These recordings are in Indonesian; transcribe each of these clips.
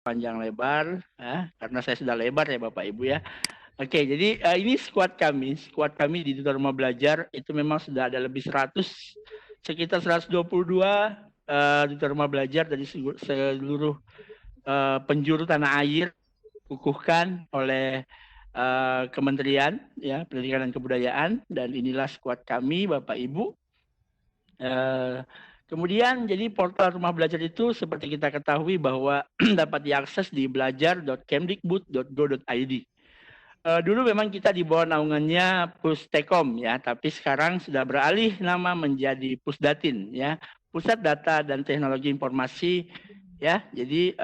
panjang lebar, karena saya sudah lebar ya Bapak Ibu ya. Oke, jadi ini squad kami di Duta Rumah Belajar itu memang sudah ada lebih 100, sekitar 122 Duta Rumah Belajar dari seluruh penjuru tanah air, kukuhkan oleh Kementerian ya Pendidikan dan Kebudayaan, dan inilah squad kami Bapak Ibu. Kemudian jadi portal Rumah Belajar itu seperti kita ketahui bahwa dapat diakses di belajar.kemdikbud.go.id. Dulu memang kita di bawah naungannya Pustekom ya, tapi sekarang sudah beralih nama menjadi Pusdatin ya, Pusat Data dan Teknologi Informasi ya. Jadi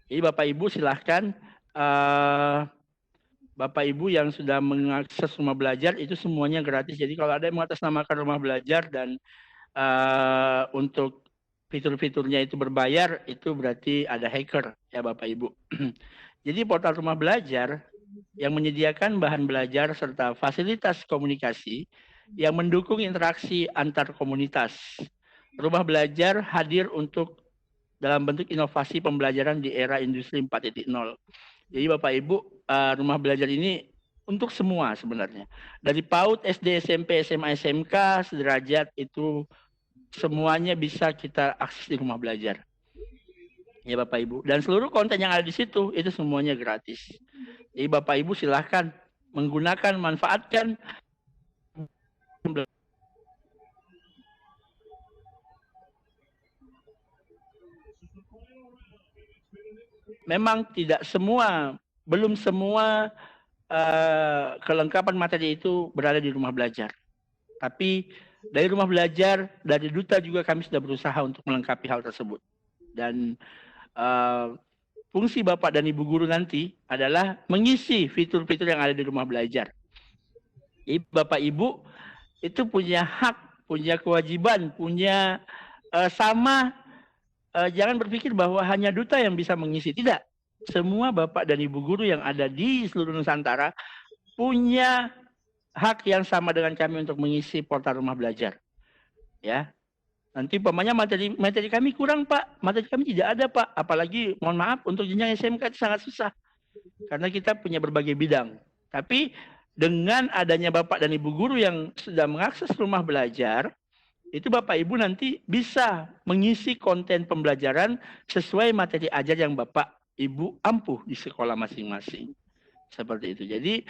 Bapak Ibu silahkan Bapak Ibu yang sudah mengakses Rumah Belajar itu semuanya gratis. Jadi kalau ada yang mengatasnamakan Rumah Belajar dan untuk fitur-fiturnya itu berbayar, itu berarti ada hacker ya Bapak Ibu. Jadi portal Rumah Belajar yang menyediakan bahan belajar serta fasilitas komunikasi yang mendukung interaksi antar komunitas. Rumah Belajar hadir untuk dalam bentuk inovasi pembelajaran di era industri 4.0. Jadi Bapak Ibu, Rumah Belajar ini untuk semua sebenarnya. Dari PAUD, SD, SMP, SMA, SMK, sederajat itu semuanya bisa kita akses di Rumah Belajar. Ya Bapak Ibu, dan seluruh konten yang ada di situ itu semuanya gratis. Jadi Bapak Ibu silahkan menggunakan, manfaatkan. Memang tidak semua, belum semua kelengkapan materi itu berada di Rumah Belajar. Tapi dari Rumah Belajar, dari Duta juga kami sudah berusaha untuk melengkapi hal tersebut. Dan fungsi Bapak dan Ibu guru nanti adalah mengisi fitur-fitur yang ada di Rumah Belajar. Jadi Bapak Ibu itu punya hak, punya kewajiban, punya jangan berpikir bahwa hanya Duta yang bisa mengisi. Tidak. Semua Bapak dan Ibu guru yang ada di seluruh Nusantara punya hak yang sama dengan kami untuk mengisi portal Rumah Belajar. Ya. Nanti umpamanya materi kami kurang Pak, materi kami tidak ada Pak, apalagi mohon maaf untuk jenjang SMK itu sangat susah karena kita punya berbagai bidang. Tapi dengan adanya Bapak dan Ibu guru yang sudah mengakses Rumah Belajar, itu Bapak Ibu nanti bisa mengisi konten pembelajaran sesuai materi ajar yang Bapak Ibu ampuh di sekolah masing-masing. Seperti itu. Jadi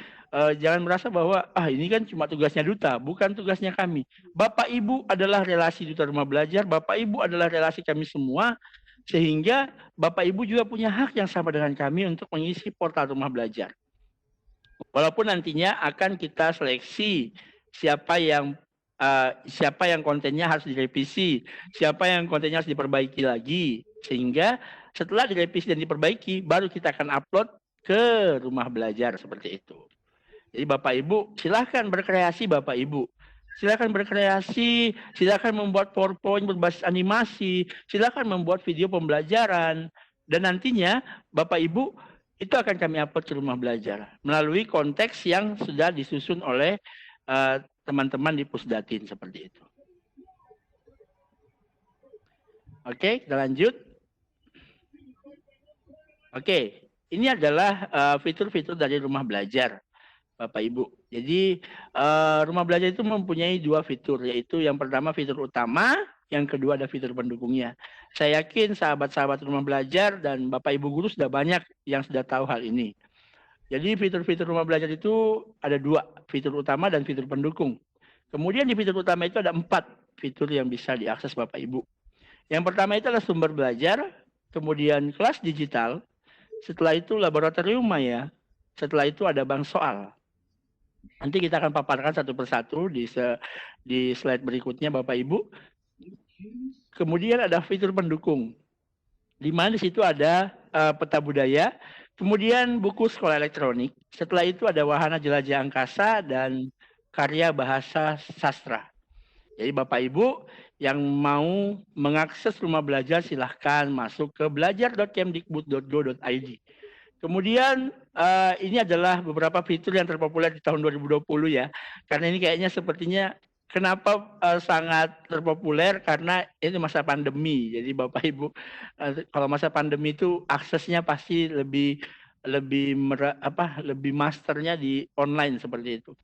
jangan merasa bahwa ini kan cuma tugasnya Duta, bukan tugasnya kami. Bapak Ibu adalah relasi Duta Rumah Belajar, Bapak Ibu adalah relasi kami semua, sehingga Bapak Ibu juga punya hak yang sama dengan kami untuk mengisi portal Rumah Belajar. Walaupun nantinya akan kita seleksi siapa yang kontennya harus direvisi, siapa yang kontennya harus diperbaiki lagi, sehingga setelah direvisi dan diperbaiki, baru kita akan upload ke Rumah Belajar seperti itu. Jadi Bapak Ibu silahkan berkreasi Bapak Ibu. Silahkan berkreasi, silahkan membuat PowerPoint berbasis animasi, silahkan membuat video pembelajaran. Dan nantinya Bapak Ibu itu akan kami upload ke Rumah Belajar melalui konteks yang sudah disusun oleh teman-teman di Pusdatin seperti itu. Oke, kita lanjut. Oke. Ini adalah fitur-fitur dari Rumah Belajar, Bapak Ibu. Jadi Rumah Belajar itu mempunyai dua fitur, yaitu yang pertama fitur utama, yang kedua ada fitur pendukungnya. Saya yakin sahabat-sahabat Rumah Belajar dan Bapak Ibu guru sudah banyak yang sudah tahu hal ini. Jadi fitur-fitur Rumah Belajar itu ada dua, fitur utama dan fitur pendukung. Kemudian di fitur utama itu ada 4 fitur yang bisa diakses Bapak Ibu. Yang pertama itu adalah sumber belajar, kemudian kelas digital, setelah itu laboratorium maya, setelah itu ada bank soal. Nanti kita akan paparkan satu persatu di slide berikutnya Bapak Ibu. Kemudian ada fitur pendukung, di mana di situ ada peta budaya, kemudian buku sekolah elektronik, setelah itu ada wahana jelajah angkasa dan karya bahasa sastra. Jadi Bapak Ibu yang mau mengakses Rumah Belajar silahkan masuk ke belajar.kemdikbud.go.id. Kemudian ini adalah beberapa fitur yang terpopuler di tahun 2020 ya. Karena ini kayaknya sepertinya Kenapa sangat terpopuler? Karena ini masa pandemi. Jadi Bapak Ibu, kalau masa pandemi itu aksesnya pasti lebih masternya di online seperti itu.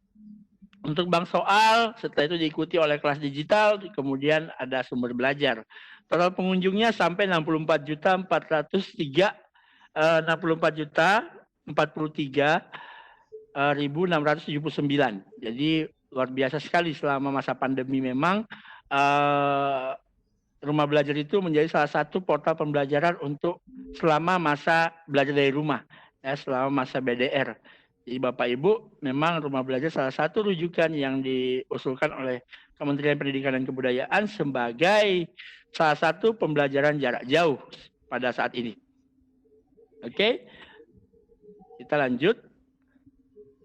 Untuk bank soal, setelah itu diikuti oleh kelas digital, kemudian ada sumber belajar. Total pengunjungnya sampai 64.043.679. Jadi luar biasa sekali selama masa pandemi memang rumah belajar itu menjadi salah satu portal pembelajaran untuk selama masa belajar dari rumah, ya, selama masa BDR. Jadi Bapak Ibu, memang rumah belajar salah satu rujukan yang diusulkan oleh Kementerian Pendidikan dan Kebudayaan sebagai salah satu pembelajaran jarak jauh pada saat ini. Oke, kita lanjut.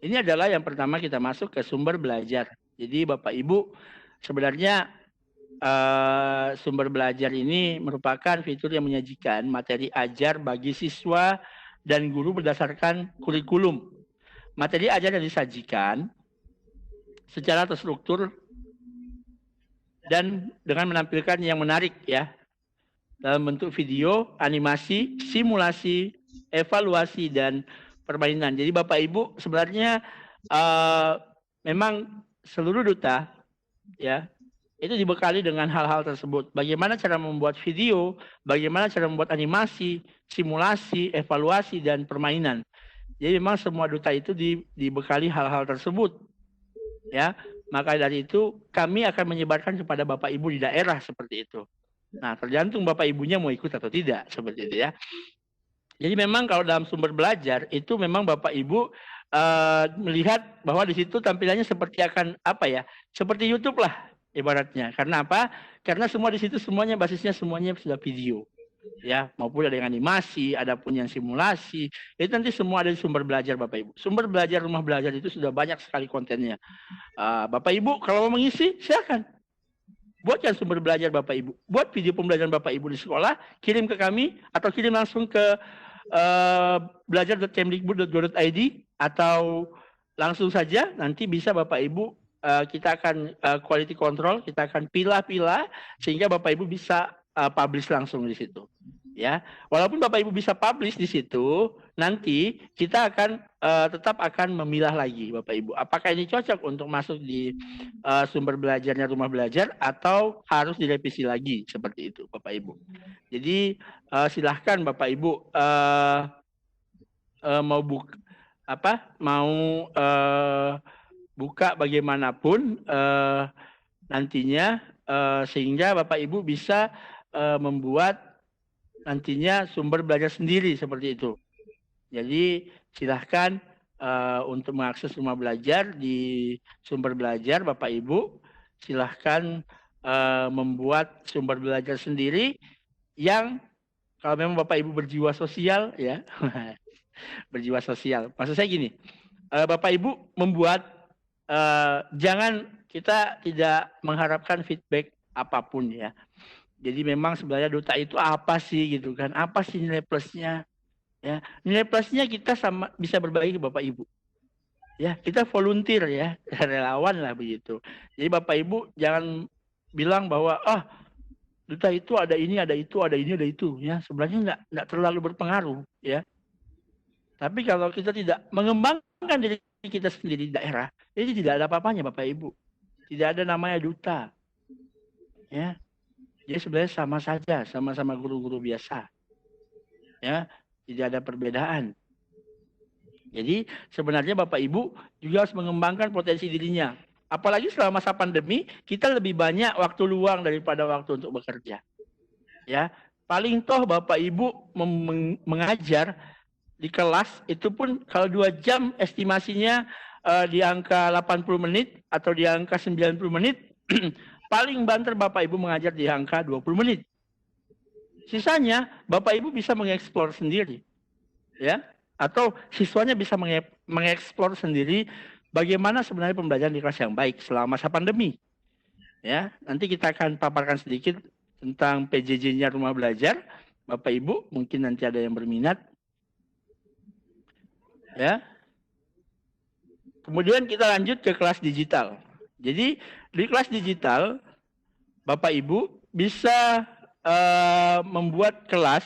Ini adalah yang pertama kita masuk ke sumber belajar. Jadi Bapak Ibu, sebenarnya sumber belajar ini merupakan fitur yang menyajikan materi ajar bagi siswa dan guru berdasarkan kurikulum. Materi ajar yang disajikan secara terstruktur dan dengan menampilkan yang menarik, ya, dalam bentuk video, animasi, simulasi, evaluasi, dan permainan. Jadi Bapak Ibu, sebenarnya memang seluruh duta, ya, itu dibekali dengan hal-hal tersebut. Bagaimana cara membuat video, bagaimana cara membuat animasi, simulasi, evaluasi, dan permainan. Jadi memang semua duta itu dibekali hal-hal tersebut, ya. Maka dari itu kami akan menyebarkan kepada Bapak Ibu di daerah seperti itu. Nah, tergantung Bapak Ibunya mau ikut atau tidak, seperti itu, ya. Jadi memang kalau dalam sumber belajar itu memang Bapak Ibu melihat bahwa di situ tampilannya seperti akan seperti YouTube lah ibaratnya. Karena apa? Karena semua di situ semuanya basisnya semuanya sudah video, ya, maupun ada yang animasi, ada pun yang simulasi. Itu nanti semua ada di sumber belajar Bapak Ibu. Sumber belajar rumah belajar itu sudah banyak sekali kontennya. Bapak Ibu kalau mau mengisi silakan. Buatkan sumber belajar Bapak Ibu. Buat video pembelajaran Bapak Ibu di sekolah, kirim ke kami atau kirim langsung ke belajar.kemdikbud.go.id atau langsung saja nanti bisa Bapak Ibu, kita akan quality control, kita akan pilah-pilah sehingga Bapak Ibu bisa publish langsung di situ, ya. Walaupun Bapak Ibu bisa publish di situ, nanti kita akan tetap akan memilah lagi Bapak Ibu. Apakah ini cocok untuk masuk di sumber belajarnya rumah belajar atau harus direvisi lagi seperti itu Bapak Ibu. Jadi silahkan Bapak Ibu mau buka bagaimanapun nantinya sehingga Bapak Ibu bisa membuat nantinya sumber belajar sendiri seperti itu. Jadi silahkan untuk mengakses rumah belajar di sumber belajar Bapak Ibu, silahkan membuat sumber belajar sendiri yang kalau memang Bapak Ibu berjiwa sosial, ya. Berjiwa sosial. Maksud saya gini, Bapak Ibu membuat, jangan, kita tidak mengharapkan feedback apapun, ya. Jadi memang sebenarnya duta itu apa sih gitu kan? Apa sih nilai plusnya? Ya, nilai plusnya kita bisa berbagi ke Bapak Ibu. Ya, kita volunteer, ya, relawan lah begitu. Jadi Bapak Ibu jangan bilang bahwa duta itu ada ini, ada itu, ada ini, ada itu, ya. Sebenarnya enggak terlalu berpengaruh, ya. Tapi kalau kita tidak mengembangkan diri kita sendiri di daerah, ini tidak ada apa-apanya Bapak Ibu. Tidak ada namanya duta. Ya. Jadi sebenarnya sama saja, sama-sama guru-guru biasa. Ya, tidak ada perbedaan. Jadi sebenarnya Bapak Ibu juga harus mengembangkan potensi dirinya. Apalagi selama masa pandemi, kita lebih banyak waktu luang daripada waktu untuk bekerja. Ya, paling toh Bapak Ibu mengajar di kelas itu pun kalau 2 jam estimasinya di angka 80 menit atau di angka 90 menit, paling banter Bapak Ibu mengajar di angka 20 menit. Sisanya Bapak Ibu bisa mengeksplor sendiri. Ya, atau siswanya bisa mengeksplor sendiri bagaimana sebenarnya pembelajaran di kelas yang baik selama masa pandemi. Ya, nanti kita akan paparkan sedikit tentang PJJ-nya rumah belajar. Bapak Ibu mungkin nanti ada yang berminat. Ya. Kemudian kita lanjut ke kelas digital. Jadi Di kelas digital, Bapak Ibu bisa membuat kelas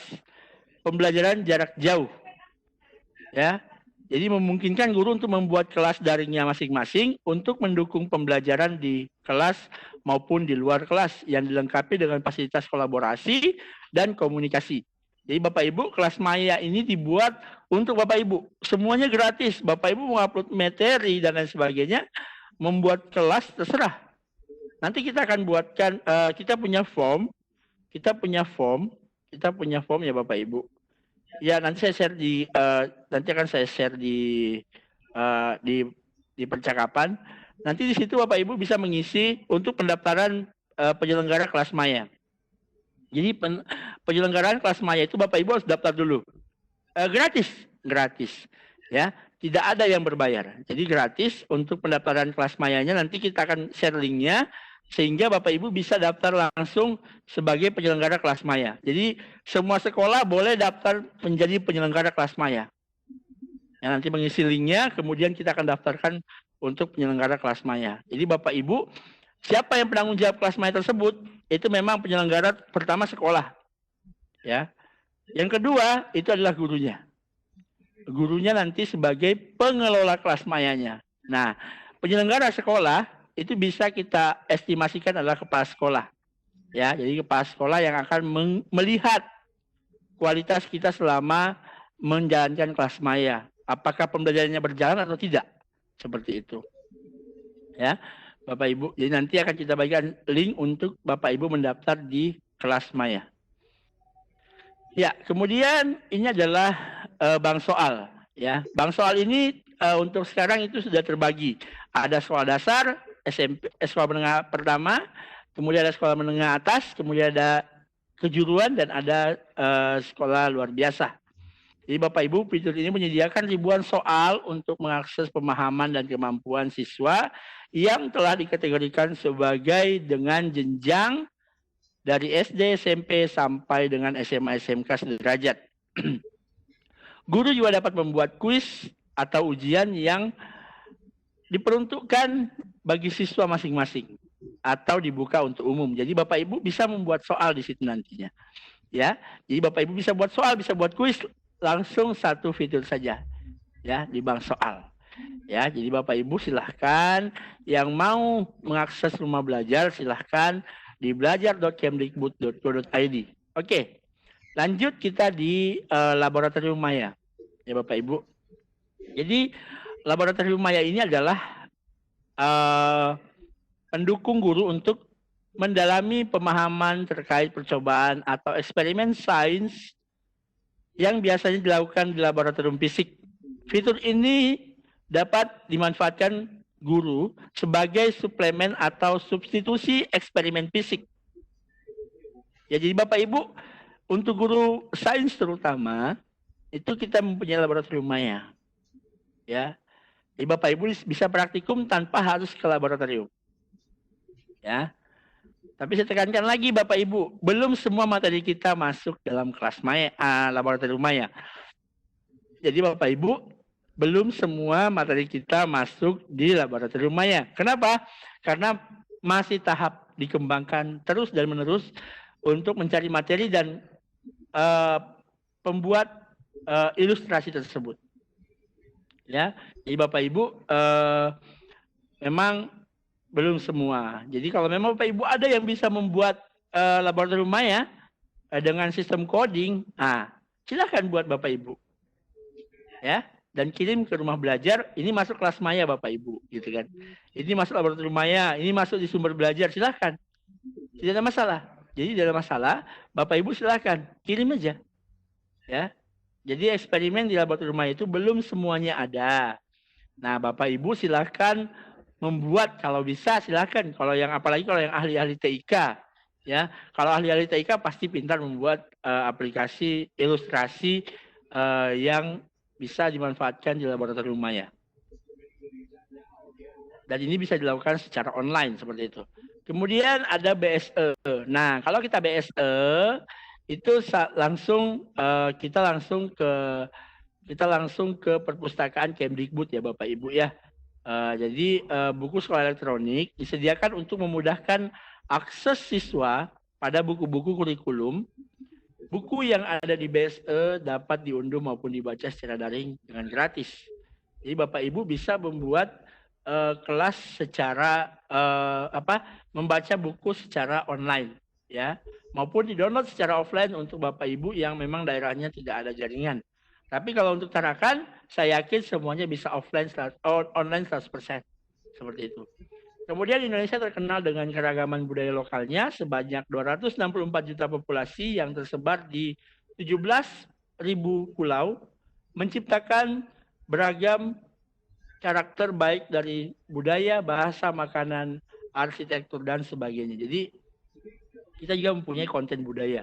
pembelajaran jarak jauh, ya. Jadi memungkinkan guru untuk membuat kelas daringnya masing-masing untuk mendukung pembelajaran di kelas maupun di luar kelas yang dilengkapi dengan fasilitas kolaborasi dan komunikasi. Jadi Bapak Ibu, kelas Maya ini dibuat untuk Bapak Ibu. Semuanya gratis. Bapak Ibu mau upload materi dan lain sebagainya, membuat kelas terserah. Nanti kita akan buatkan, kita punya form ya Bapak Ibu. Ya, nanti saya share nanti akan saya share di percakapan. Nanti di situ Bapak Ibu bisa mengisi untuk pendaftaran penyelenggara kelas Maya. Jadi penyelenggaraan kelas Maya itu Bapak Ibu harus daftar dulu. Gratis, ya. Tidak ada yang berbayar. Jadi gratis untuk pendaftaran kelas Mayanya. Nanti kita akan share linknya sehingga Bapak Ibu bisa daftar langsung sebagai penyelenggara kelas Maya. Jadi semua sekolah boleh daftar menjadi penyelenggara kelas Maya. Ya, nanti mengisi linknya, kemudian kita akan daftarkan untuk penyelenggara kelas Maya. Jadi Bapak Ibu, siapa yang penanggung jawab kelas Maya tersebut, itu memang penyelenggara pertama sekolah. Ya. Yang kedua, itu adalah gurunya. Gurunya nanti sebagai pengelola kelas Mayanya. Nah, penyelenggara sekolah itu bisa kita estimasikan adalah kepala sekolah. Ya, jadi kepala sekolah yang akan melihat kualitas kita selama menjalankan kelas Maya. Apakah pembelajarannya berjalan atau tidak? Seperti itu. Ya, Bapak Ibu. Jadi nanti akan kita bagikan link untuk Bapak Ibu mendaftar di kelas Maya. Ya, kemudian ini adalah bank soal. Ya, bank soal ini untuk sekarang itu sudah terbagi. Ada sekolah dasar, SMP, sekolah menengah pertama, kemudian ada sekolah menengah atas, kemudian ada kejuruan dan ada sekolah luar biasa. Jadi Bapak Ibu, fitur ini menyediakan ribuan soal untuk mengakses pemahaman dan kemampuan siswa yang telah dikategorikan sebagai dengan jenjang dari SD, SMP sampai dengan SMA, SMK sederajat. Guru juga dapat membuat kuis atau ujian yang diperuntukkan bagi siswa masing-masing atau dibuka untuk umum. Jadi Bapak Ibu bisa membuat soal di situ nantinya. Ya, jadi Bapak Ibu bisa buat soal, bisa buat kuis langsung satu fitur saja. Ya, di bank soal. Ya, jadi Bapak Ibu silahkan yang mau mengakses rumah belajar silahkan di belajar.kemdikbud.go.id. Oke, lanjut kita di laboratorium Maya. Ya Bapak Ibu. Jadi laboratorium Maya ini adalah pendukung guru untuk mendalami pemahaman terkait percobaan atau eksperimen sains yang biasanya dilakukan di laboratorium fisik. Fitur ini dapat dimanfaatkan guru sebagai suplemen atau substitusi eksperimen fisik. Ya, jadi Bapak Ibu, untuk guru sains terutama, itu kita mempunyai laboratorium Maya. Ya, jadi Bapak Ibu bisa praktikum tanpa harus ke laboratorium. Ya, tapi saya tekankan lagi Bapak Ibu, belum semua materi kita masuk dalam kelas Maya, laboratorium Maya. Jadi Bapak Ibu, belum semua materi kita masuk di laboratorium Maya. Kenapa? Karena masih tahap dikembangkan terus dan menerus untuk mencari materi dan pembuat ilustrasi tersebut. Ya, jadi Bapak Ibu memang belum semua. Jadi kalau memang Bapak Ibu ada yang bisa membuat laboratorium Maya dengan sistem coding, silakan buat Bapak Ibu. Ya, dan kirim ke rumah belajar, ini masuk kelas Maya Bapak Ibu, gitu kan. Ini masuk laboratorium Maya, ini masuk di sumber belajar, silakan. Tidak ada masalah. Jadi tidak ada masalah, Bapak Ibu silakan kirim aja. Ya. Jadi eksperimen di laboratorium Maya itu belum semuanya ada. Nah, Bapak Ibu silakan membuat, kalau bisa silakan. Kalau yang apalagi kalau yang ahli-ahli TIK, ya. Kalau ahli-ahli TIK pasti pintar membuat aplikasi ilustrasi yang bisa dimanfaatkan di laboratorium Maya. Dan ini bisa dilakukan secara online seperti itu. Kemudian ada BSE. Nah, kalau kita BSE itu kita langsung ke perpustakaan Kemdikbud ya Bapak Ibu ya. Jadi buku sekolah elektronik disediakan untuk memudahkan akses siswa pada buku-buku kurikulum. Buku yang ada di BSE dapat diunduh maupun dibaca secara daring dengan gratis. Jadi Bapak Ibu bisa membuat kelas secara membaca buku secara online, ya, maupun di-download secara offline untuk Bapak Ibu yang memang daerahnya tidak ada jaringan. Tapi kalau untuk Tarakan, saya yakin semuanya bisa online 100%. Seperti itu. Kemudian Indonesia terkenal dengan keragaman budaya lokalnya sebanyak 264 juta populasi yang tersebar di 17.000 pulau, menciptakan beragam karakter baik dari budaya, bahasa, makanan, arsitektur, dan sebagainya. Jadi kita juga mempunyai konten budaya.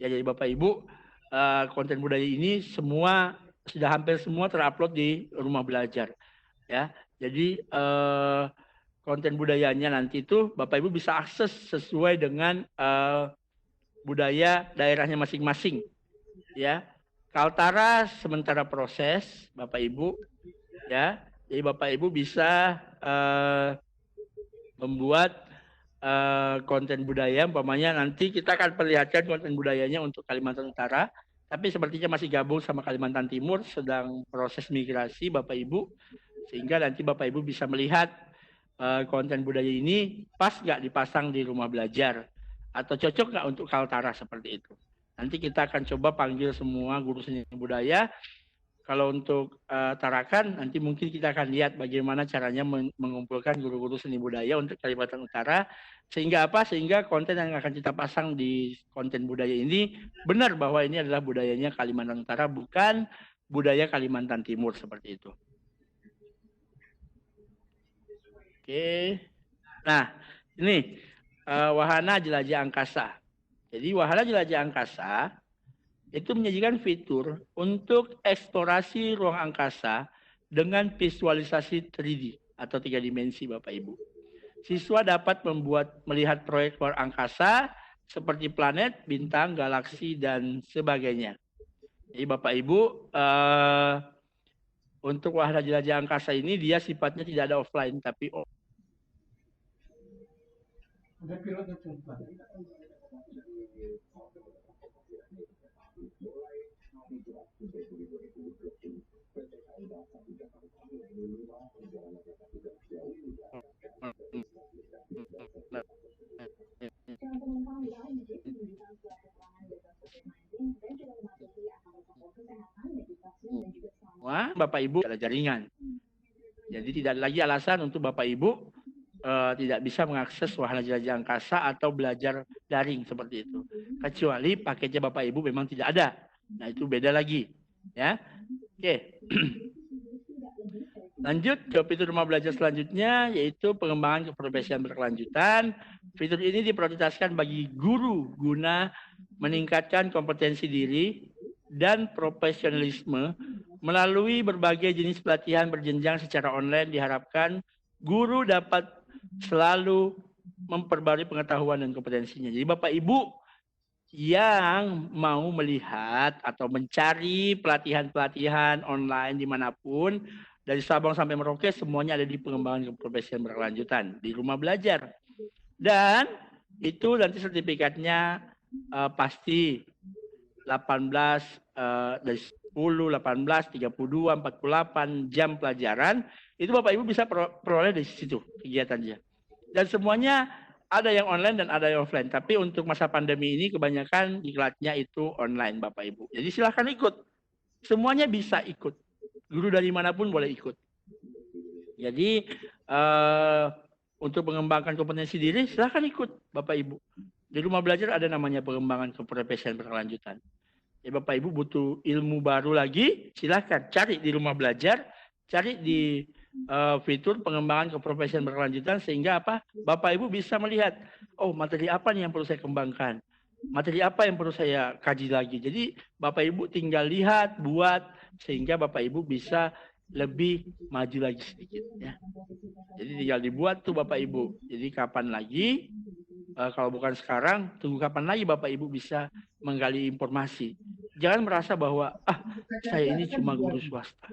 Ya, jadi Bapak Ibu, konten budaya ini sudah hampir semua terupload di Rumah Belajar. Ya, jadi konten budayanya nanti itu Bapak Ibu bisa akses sesuai dengan budaya daerahnya masing-masing. Ya, Kaltara sementara proses Bapak Ibu, ya. Jadi Bapak Ibu bisa membuat konten budaya, umpamanya nanti kita akan perlihatkan konten budayanya untuk Kalimantan Utara, tapi sepertinya masih gabung sama Kalimantan Timur, sedang proses migrasi Bapak Ibu, sehingga nanti Bapak Ibu bisa melihat konten budaya ini pas nggak dipasang di Rumah Belajar, atau cocok nggak untuk Kaltara seperti itu. Nanti kita akan coba panggil semua guru seni budaya. Kalau untuk Tarakan, nanti mungkin kita akan lihat bagaimana caranya mengumpulkan guru-guru seni budaya untuk Kalimantan Utara. Sehingga apa? Sehingga konten yang akan kita pasang di konten budaya ini benar bahwa ini adalah budayanya Kalimantan Utara, bukan budaya Kalimantan Timur seperti itu. Oke. Nah, ini wahana jelajah angkasa. Jadi wahana jelajah angkasa itu menyajikan fitur untuk eksplorasi ruang angkasa dengan visualisasi 3D atau 3 dimensi Bapak Ibu. Siswa dapat melihat proyek luar angkasa seperti planet, bintang, galaksi, dan sebagainya. Jadi Bapak Ibu, untuk wahana jelajah angkasa ini dia sifatnya tidak ada offline, tapi wah, Bapak Ibu ada jaringan. Jadi tidak lagi alasan untuk Bapak Ibu tidak bisa mengakses wahana jelajah angkasa atau belajar daring seperti itu. Kecuali paketnya Bapak Ibu memang tidak ada. Nah, itu beda lagi, ya. Oke. Lanjut ke fitur Rumah Belajar selanjutnya, yaitu pengembangan keprofesian berkelanjutan. Fitur ini diprioritaskan bagi guru guna meningkatkan kompetensi diri dan profesionalisme melalui berbagai jenis pelatihan berjenjang secara online. Diharapkan guru dapat selalu memperbarui pengetahuan dan kompetensinya. Jadi Bapak Ibu yang mau melihat atau mencari pelatihan-pelatihan online dimanapun, dari Sabang sampai Merauke, semuanya ada di pengembangan keprofesian berkelanjutan di Rumah Belajar. Dan itu nanti sertifikatnya pasti 18 dari 10, 18, 32, 48 jam pelajaran. Itu Bapak Ibu bisa peroleh dari situ kegiatannya. Dan semuanya ada yang online dan ada yang offline. Tapi untuk masa pandemi ini kebanyakan diklatnya itu online Bapak Ibu. Jadi silahkan ikut. Semuanya bisa ikut. Guru dari manapun boleh ikut. Jadi untuk mengembangkan kompetensi diri silahkan ikut Bapak Ibu. Di Rumah Belajar ada namanya pengembangan keprofesian berkelanjutan. Ya, Bapak Ibu butuh ilmu baru lagi, silahkan cari di Rumah Belajar, cari di fitur pengembangan keprofesian berkelanjutan, sehingga apa? Bapak Ibu bisa melihat, oh materi apa nih yang perlu saya kembangkan, materi apa yang perlu saya kaji lagi. Jadi Bapak Ibu tinggal lihat, buat, sehingga Bapak Ibu bisa lebih maju lagi sedikit, ya. Jadi tinggal dibuat tuh Bapak Ibu. Jadi kapan lagi, kalau bukan sekarang, tunggu kapan lagi Bapak Ibu bisa menggali informasi. Jangan merasa bahwa saya ini cuma guru swasta.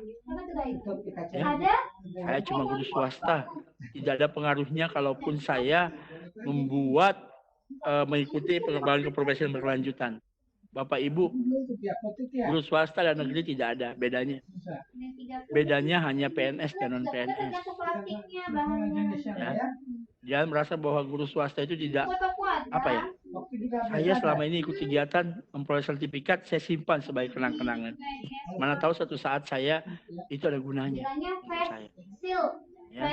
Ya, saya cuma guru swasta. Tidak ada pengaruhnya kalaupun saya membuat mengikuti pengembangan keprofesian berkelanjutan. Bapak Ibu, guru swasta dan negeri tidak ada bedanya. Bedanya hanya PNS dan non PNS. Ya. Jangan merasa bahwa guru swasta itu tidak saya selama ini ikut kegiatan memperoleh sertifikat, saya simpan sebagai kenang-kenangan. Mana tahu suatu saat saya itu ada gunanya untuk saya. Ya.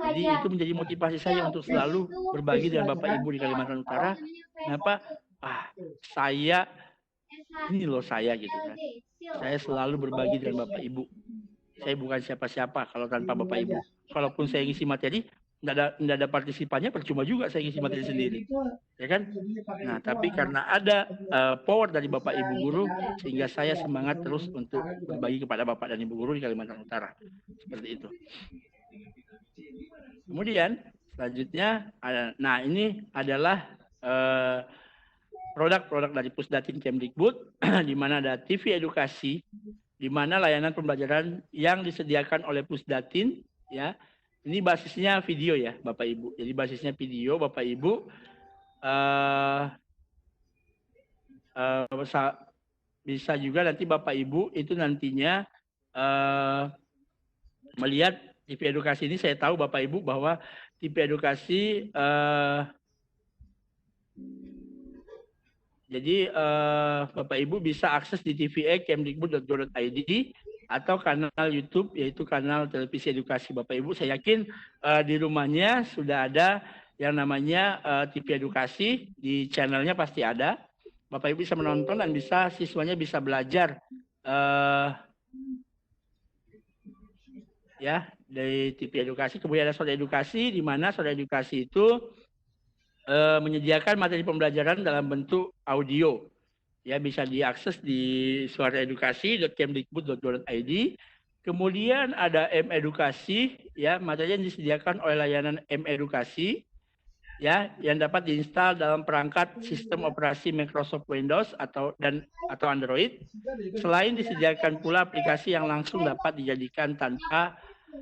Jadi itu menjadi motivasi saya untuk selalu berbagi dengan Bapak Ibu di Kalimantan Utara. Kenapa? Saya ini loh saya gitu kan. Saya selalu berbagi dengan Bapak Ibu. Saya bukan siapa-siapa kalau tanpa Bapak Ibu. Kalaupun saya ngisi materi, nggak ada partisipannya, percuma juga saya ngisi materi sendiri, ya kan? Nah, tapi karena ada power dari Bapak Ibu guru, sehingga saya semangat terus untuk berbagi kepada Bapak dan Ibu guru di Kalimantan Utara, seperti itu. Kemudian selanjutnya, nah ini adalah produk-produk dari Pusdatin Kemdikbud, di mana ada TV edukasi, di mana layanan pembelajaran yang disediakan oleh Pusdatin, ya, ini basisnya video ya Bapak Ibu. Jadi basisnya video Bapak Ibu bisa juga nanti Bapak Ibu itu nantinya melihat TV edukasi ini. Saya tahu Bapak Ibu bahwa TV edukasi jadi Bapak Ibu bisa akses di tva.kemdikbud.go.id atau kanal YouTube, yaitu kanal televisi edukasi Bapak Ibu. Saya yakin di rumahnya sudah ada yang namanya TV edukasi, di channelnya pasti ada. Bapak Ibu bisa menonton dan bisa siswanya bisa belajar ya dari TV edukasi. Kemudian ada Suara Edukasi, di mana Suara Edukasi itu menyediakan materi pembelajaran dalam bentuk audio. Ya, bisa diakses di suaraedukasi.kemdikbud.go.id. Kemudian ada M-Edukasi, ya, materi yang disediakan oleh layanan M-Edukasi, ya, yang dapat diinstal dalam perangkat sistem operasi Microsoft Windows atau Android. Selain disediakan pula aplikasi yang langsung dapat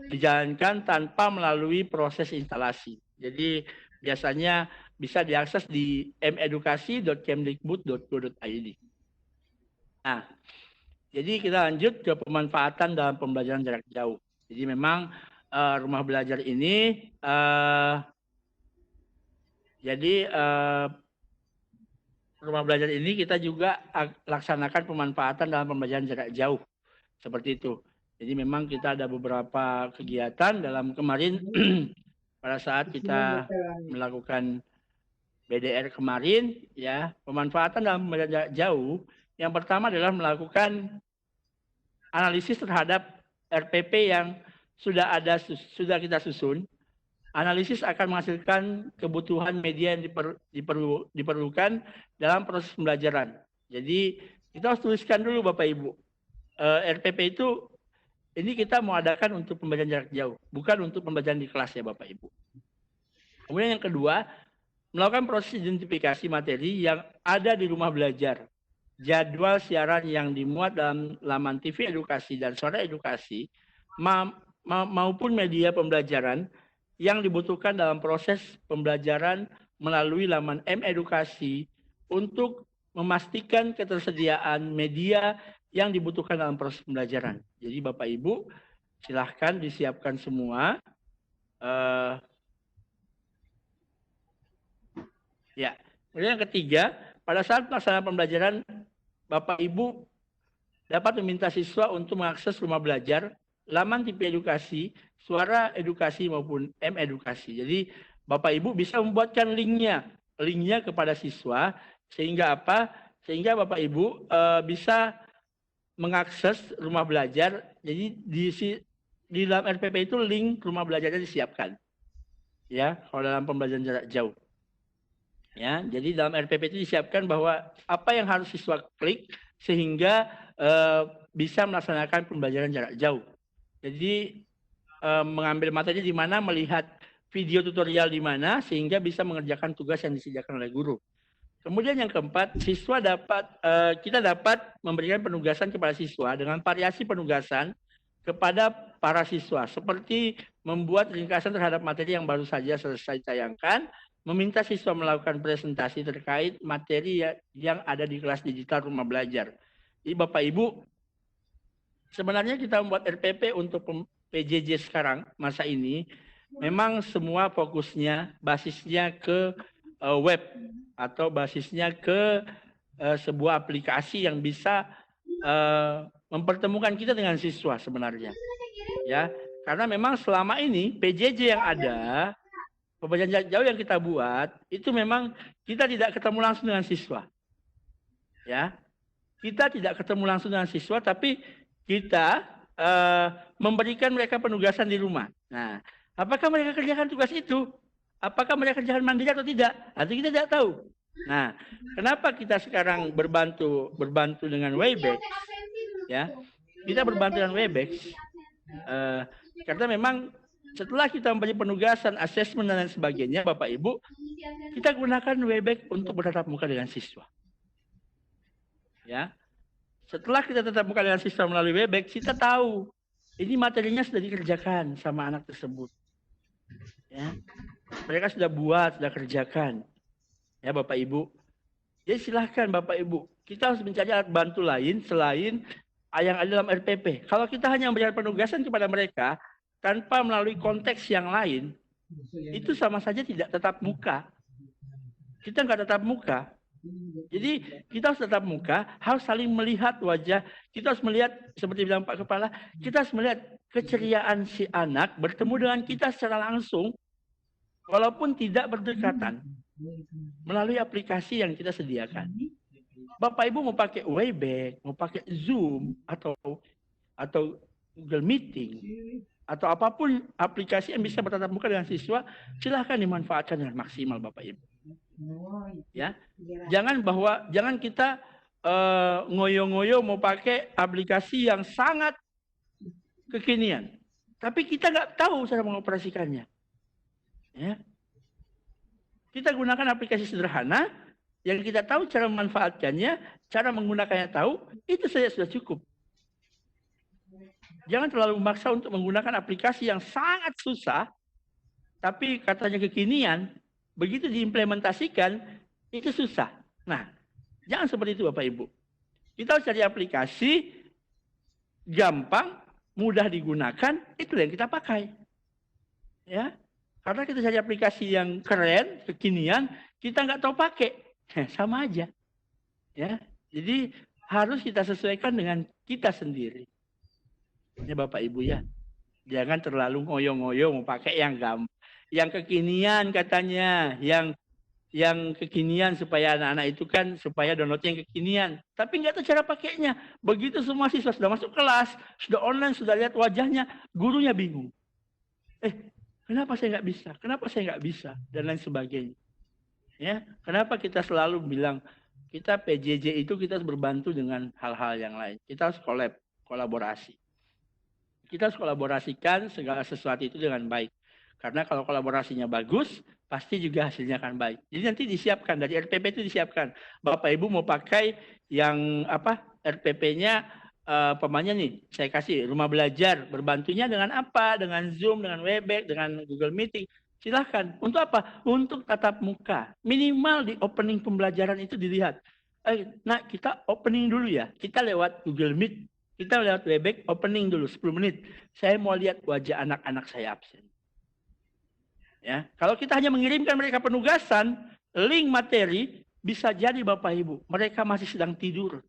dijalankan tanpa melalui proses instalasi. Jadi biasanya bisa diakses di medukasi.kemdikbud.go.id. Nah, jadi kita lanjut ke pemanfaatan dalam pembelajaran jarak jauh. Jadi memang rumah belajar ini, rumah belajar ini kita juga laksanakan pemanfaatan dalam pembelajaran jarak jauh. Seperti itu. Jadi memang kita ada beberapa kegiatan dalam kemarin pada saat kita melakukan BDR kemarin, ya, pemanfaatan dalam pembelajaran jarak jauh. Yang pertama adalah melakukan analisis terhadap RPP yang sudah kita susun. Analisis akan menghasilkan kebutuhan media yang diperlukan dalam proses pembelajaran. Jadi kita harus tuliskan dulu Bapak Ibu. RPP itu ini kita mau adakan untuk pembelajaran jarak jauh, bukan untuk pembelajaran di kelas ya Bapak Ibu. Kemudian yang kedua, melakukan proses identifikasi materi yang ada di rumah belajar. Jadwal siaran yang dimuat dalam laman TV edukasi dan Suara Edukasi maupun media pembelajaran yang dibutuhkan dalam proses pembelajaran melalui laman M-Edukasi untuk memastikan ketersediaan media yang dibutuhkan dalam proses pembelajaran. Jadi Bapak Ibu silahkan disiapkan semua. Ya, kemudian yang ketiga, pada saat pelaksanaan pembelajaran, Bapak Ibu dapat meminta siswa untuk mengakses rumah belajar, laman TV edukasi, Suara Edukasi maupun M-Edukasi. Jadi Bapak Ibu bisa membuatkan linknya kepada siswa, sehingga apa? Sehingga Bapak Ibu bisa mengakses rumah belajar. Jadi di dalam RPP itu link rumah belajarnya disiapkan. Ya, kalau dalam pembelajaran jarak jauh. Ya, jadi dalam RPP itu disiapkan bahwa apa yang harus siswa klik sehingga bisa melaksanakan pembelajaran jarak jauh. Jadi mengambil materi di mana, melihat video tutorial di mana, sehingga bisa mengerjakan tugas yang disediakan oleh guru. Kemudian yang keempat, kita dapat memberikan penugasan kepada siswa dengan variasi penugasan kepada para siswa, seperti membuat ringkasan terhadap materi yang baru saja selesai tayangkan, meminta siswa melakukan presentasi terkait materi yang ada di kelas digital rumah belajar. Jadi Bapak Ibu, sebenarnya kita membuat RPP untuk PJJ sekarang, masa ini, memang semua fokusnya, basisnya ke web, atau basisnya ke sebuah aplikasi yang bisa mempertemukan kita dengan siswa sebenarnya. Ya, karena memang selama ini PJJ yang ada, pembelajaran jarak jauh yang kita buat, itu memang kita tidak ketemu langsung dengan siswa. Ya, kita tidak ketemu langsung dengan siswa, tapi kita memberikan mereka penugasan di rumah. Nah, apakah mereka kerjakan tugas itu? Apakah mereka kerjakan mandiri atau tidak? Atau kita tidak tahu. Nah, kenapa kita sekarang berbantu dengan Webex? Ya, kita berbantu dengan Webex karena memang setelah kita memberi penugasan, asesmen dan lain sebagainya, Bapak Ibu, kita gunakan Webex untuk bertatap muka dengan siswa. Ya, setelah kita tatap muka dengan siswa melalui Webex, kita tahu ini materinya sudah dikerjakan sama anak tersebut. Ya, mereka sudah buat, sudah kerjakan. Ya Bapak Ibu. Jadi silahkan Bapak Ibu, kita harus mencari alat bantu lain selain yang ada dalam RPP. Kalau kita hanya memberikan penugasan kepada mereka tanpa melalui konteks yang lain, itu sama saja tidak tatap muka. Kita nggak tatap muka. Jadi kita harus tatap muka, harus saling melihat wajah. Kita harus melihat, seperti bilang Pak Kepala, kita harus melihat keceriaan si anak bertemu dengan kita secara langsung, walaupun tidak berdekatan, melalui aplikasi yang kita sediakan. Bapak Ibu mau pakai Webex, mau pakai Zoom, atau Google Meeting, atau apapun aplikasi yang bisa bertatap muka dengan siswa, silahkan dimanfaatkan dengan maksimal Bapak Ibu. Ya, jangan kita ngoyo-ngoyo mau pakai aplikasi yang sangat kekinian, tapi kita nggak tahu cara mengoperasikannya. Ya. Kita gunakan aplikasi sederhana yang kita tahu cara memanfaatkannya, cara menggunakannya tahu, itu saja sudah cukup. Jangan terlalu memaksa untuk menggunakan aplikasi yang sangat susah, tapi katanya kekinian, begitu diimplementasikan, itu susah. Nah, jangan seperti itu Bapak Ibu. Kita harus cari aplikasi gampang, mudah digunakan, itu yang kita pakai. Ya. Karena kita cari aplikasi yang keren, kekinian, kita nggak tahu pakai, sama aja. Ya, jadi harus kita sesuaikan dengan kita sendiri. Ya Bapak Ibu ya, jangan terlalu ngoyo-ngoyo mau pakai yang kekinian katanya, yang kekinian supaya anak-anak itu kan supaya downloadnya yang kekinian, tapi nggak tahu cara pakainya. Begitu semua siswa sudah masuk kelas, sudah online, sudah lihat wajahnya, gurunya bingung. Kenapa saya nggak bisa? Kenapa saya nggak bisa? Dan lain sebagainya. Ya, kenapa kita selalu bilang kita PJJ itu kita harus berbantu dengan hal-hal yang lain. Kita harus kolaborasi. Kita harus kolaborasikan segala sesuatu itu dengan baik. Karena kalau kolaborasinya bagus, pasti juga hasilnya akan baik. Jadi nanti disiapkan dari RPP itu disiapkan. Bapak Ibu mau pakai yang RPP-nya pemainnya nih, saya kasih rumah belajar, berbantunya dengan apa? Dengan Zoom, dengan Webex, dengan Google Meeting. Silahkan. Untuk apa? Untuk tatap muka. Minimal di opening pembelajaran itu dilihat. Nah, kita opening dulu ya. Kita lewat Google Meet, kita lewat Webex, opening dulu 10 menit. Saya mau lihat wajah anak-anak saya absen. Ya, kalau kita hanya mengirimkan mereka penugasan, link materi, bisa jadi Bapak Ibu, mereka masih sedang tidur.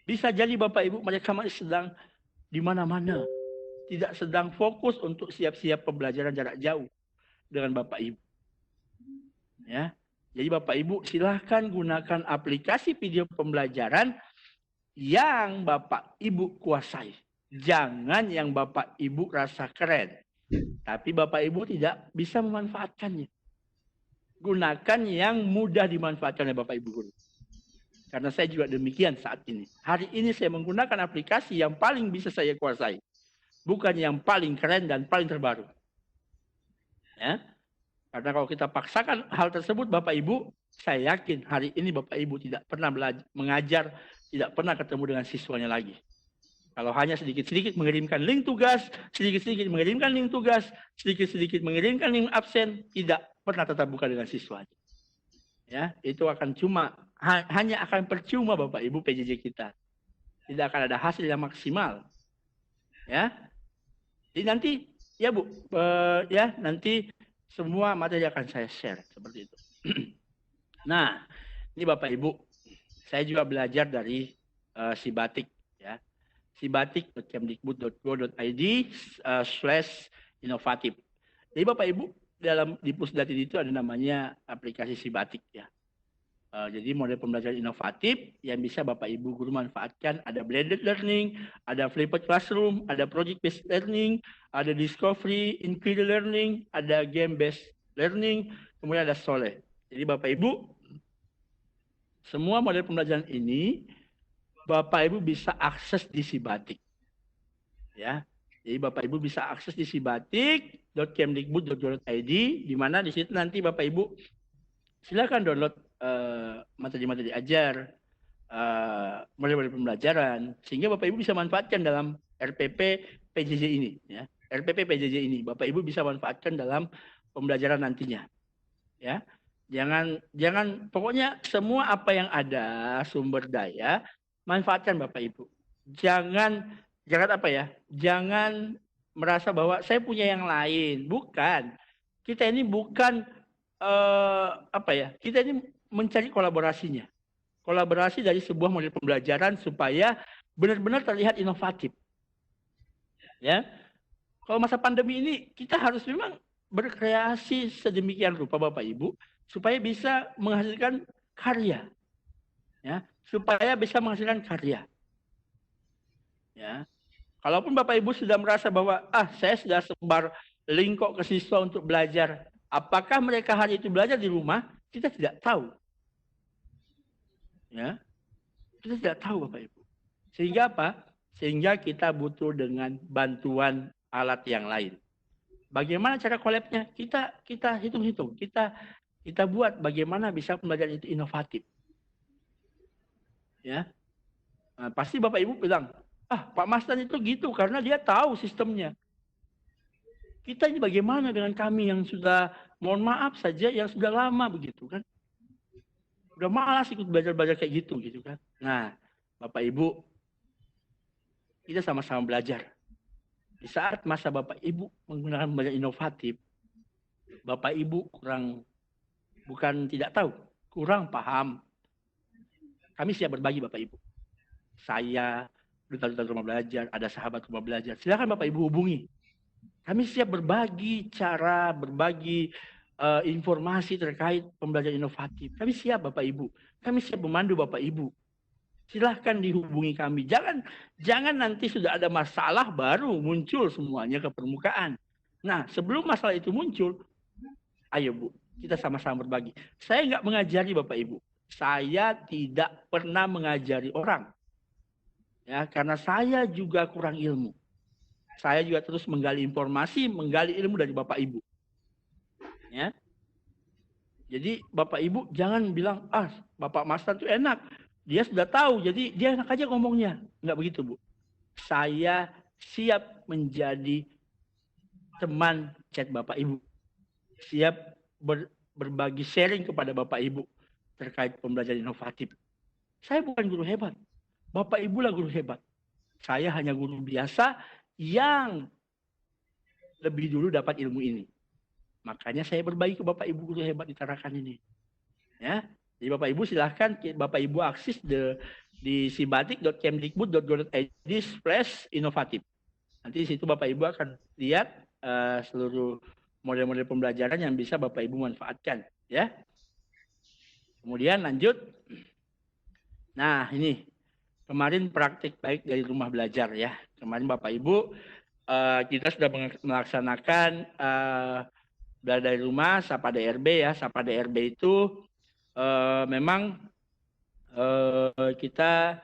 Bisa jadi Bapak Ibu mereka masih sedang di mana-mana. Tidak sedang fokus untuk siap-siap pembelajaran jarak jauh dengan Bapak Ibu. Ya. Jadi Bapak Ibu silahkan gunakan aplikasi video pembelajaran yang Bapak Ibu kuasai. Jangan yang Bapak Ibu rasa keren. Tapi Bapak Ibu tidak bisa memanfaatkannya. Gunakan yang mudah dimanfaatkan oleh Bapak Ibu guru. Karena saya juga demikian saat ini. Hari ini saya menggunakan aplikasi yang paling bisa saya kuasai. Bukan yang paling keren dan paling terbaru. Ya. Karena kalau kita paksakan hal tersebut, Bapak Ibu, saya yakin hari ini Bapak Ibu tidak pernah mengajar, tidak pernah ketemu dengan siswanya lagi. Kalau hanya sedikit-sedikit mengirimkan link tugas, sedikit-sedikit mengirimkan link tugas, sedikit-sedikit mengirimkan link absen, tidak pernah tetap muka dengan siswanya. Ya, itu akan hanya akan percuma Bapak Ibu PJJ kita. Tidak akan ada hasil yang maksimal. Ya. Jadi nanti ya Bu, ya nanti semua materi akan saya share seperti itu. Nah, ini Bapak Ibu, saya juga belajar dari Sibatik ya. sibatik.kemdikbud.go.id/inovatif. Jadi Bapak Ibu, di Pusdatin itu ada namanya aplikasi Sibatik ya. Jadi model pembelajaran inovatif yang bisa Bapak Ibu guru manfaatkan, ada blended learning, ada flipped classroom, ada project based learning, ada discovery, inquiry learning, ada game based learning, kemudian ada Soleh. Jadi Bapak Ibu, semua model pembelajaran ini Bapak Ibu bisa akses di Sibatik. Ya. Jadi Bapak Ibu bisa akses di sibatik.kemdikbud.go.id, di mana di situ nanti Bapak Ibu silakan download materi-materi ajar, model-model pembelajaran, sehingga Bapak Ibu bisa manfaatkan dalam RPP PJJ ini. Ya. RPP PJJ ini Bapak Ibu bisa manfaatkan dalam pembelajaran nantinya. Ya. Jangan pokoknya semua apa yang ada sumber daya manfaatkan Bapak Ibu. Jangan apa ya? Jangan merasa bahwa saya punya yang lain. Bukan. Kita ini bukan apa ya? Kita ini mencari kolaborasinya. Kolaborasi dari sebuah model pembelajaran supaya benar-benar terlihat inovatif. Ya. Kalau masa pandemi ini kita harus memang berkreasi sedemikian rupa Bapak Ibu supaya bisa menghasilkan karya. Ya, supaya bisa menghasilkan karya. Ya. Kalaupun Bapak Ibu sudah merasa bahwa saya sudah sebar link kok ke siswa untuk belajar, apakah mereka hari itu belajar di rumah? Kita tidak tahu. Ya. Kita tidak tahu Bapak Ibu. Sehingga apa? Sehingga kita butuh dengan bantuan alat yang lain. Bagaimana cara collab-nya? Kita hitung-hitung. Kita buat bagaimana bisa pembelajaran itu inovatif. Ya. Nah, pasti Bapak Ibu bilang, Pak Mastan itu gitu karena dia tahu sistemnya. Kita ini bagaimana dengan kami yang sudah, mohon maaf saja, yang sudah lama begitu kan. Udah malas ikut belajar-belajar kayak gitu kan. Nah, Bapak Ibu, kita sama-sama belajar. Di saat masa Bapak Ibu menggunakan belajar inovatif, Bapak Ibu bukan tidak tahu, kurang paham. Kami siap berbagi Bapak Ibu. Saya, duta-duta rumah belajar, ada sahabat rumah belajar. Silakan Bapak Ibu hubungi. Kami siap berbagi cara, berbagi informasi terkait pembelajaran inovatif. Kami siap Bapak Ibu. Kami siap memandu Bapak Ibu. Silahkan dihubungi kami. Jangan nanti sudah ada masalah baru muncul semuanya ke permukaan. Nah, sebelum masalah itu muncul, ayo Bu, kita sama-sama berbagi. Saya nggak mengajari Bapak Ibu. Saya tidak pernah mengajari orang. Ya, karena saya juga kurang ilmu. Saya juga terus menggali informasi, menggali ilmu dari Bapak Ibu. Ya. Jadi Bapak Ibu jangan bilang, Bapak Mastan itu enak. Dia sudah tahu, jadi dia enak aja ngomongnya. Enggak begitu, Bu. Saya siap menjadi teman chat Bapak Ibu. Siap berbagi sharing kepada Bapak Ibu terkait pembelajaran inovatif. Saya bukan guru hebat. Bapak Ibu lah guru hebat. Saya hanya guru biasa yang lebih dulu dapat ilmu ini. Makanya saya berbagi ke Bapak Ibu guru hebat di Tarakan ini. Ya. Jadi Bapak Ibu silahkan Bapak Ibu akses di sibatik.kemdikbud.go.id/inovatif. Nanti di situ Bapak Ibu akan lihat seluruh model-model pembelajaran yang bisa Bapak Ibu manfaatkan. Ya. Kemudian lanjut. Nah ini kemarin praktik baik dari rumah belajar ya. Kemarin Bapak Ibu kita sudah melaksanakan belajar dari rumah Sapa DRB ya. Sapa DRB itu memang kita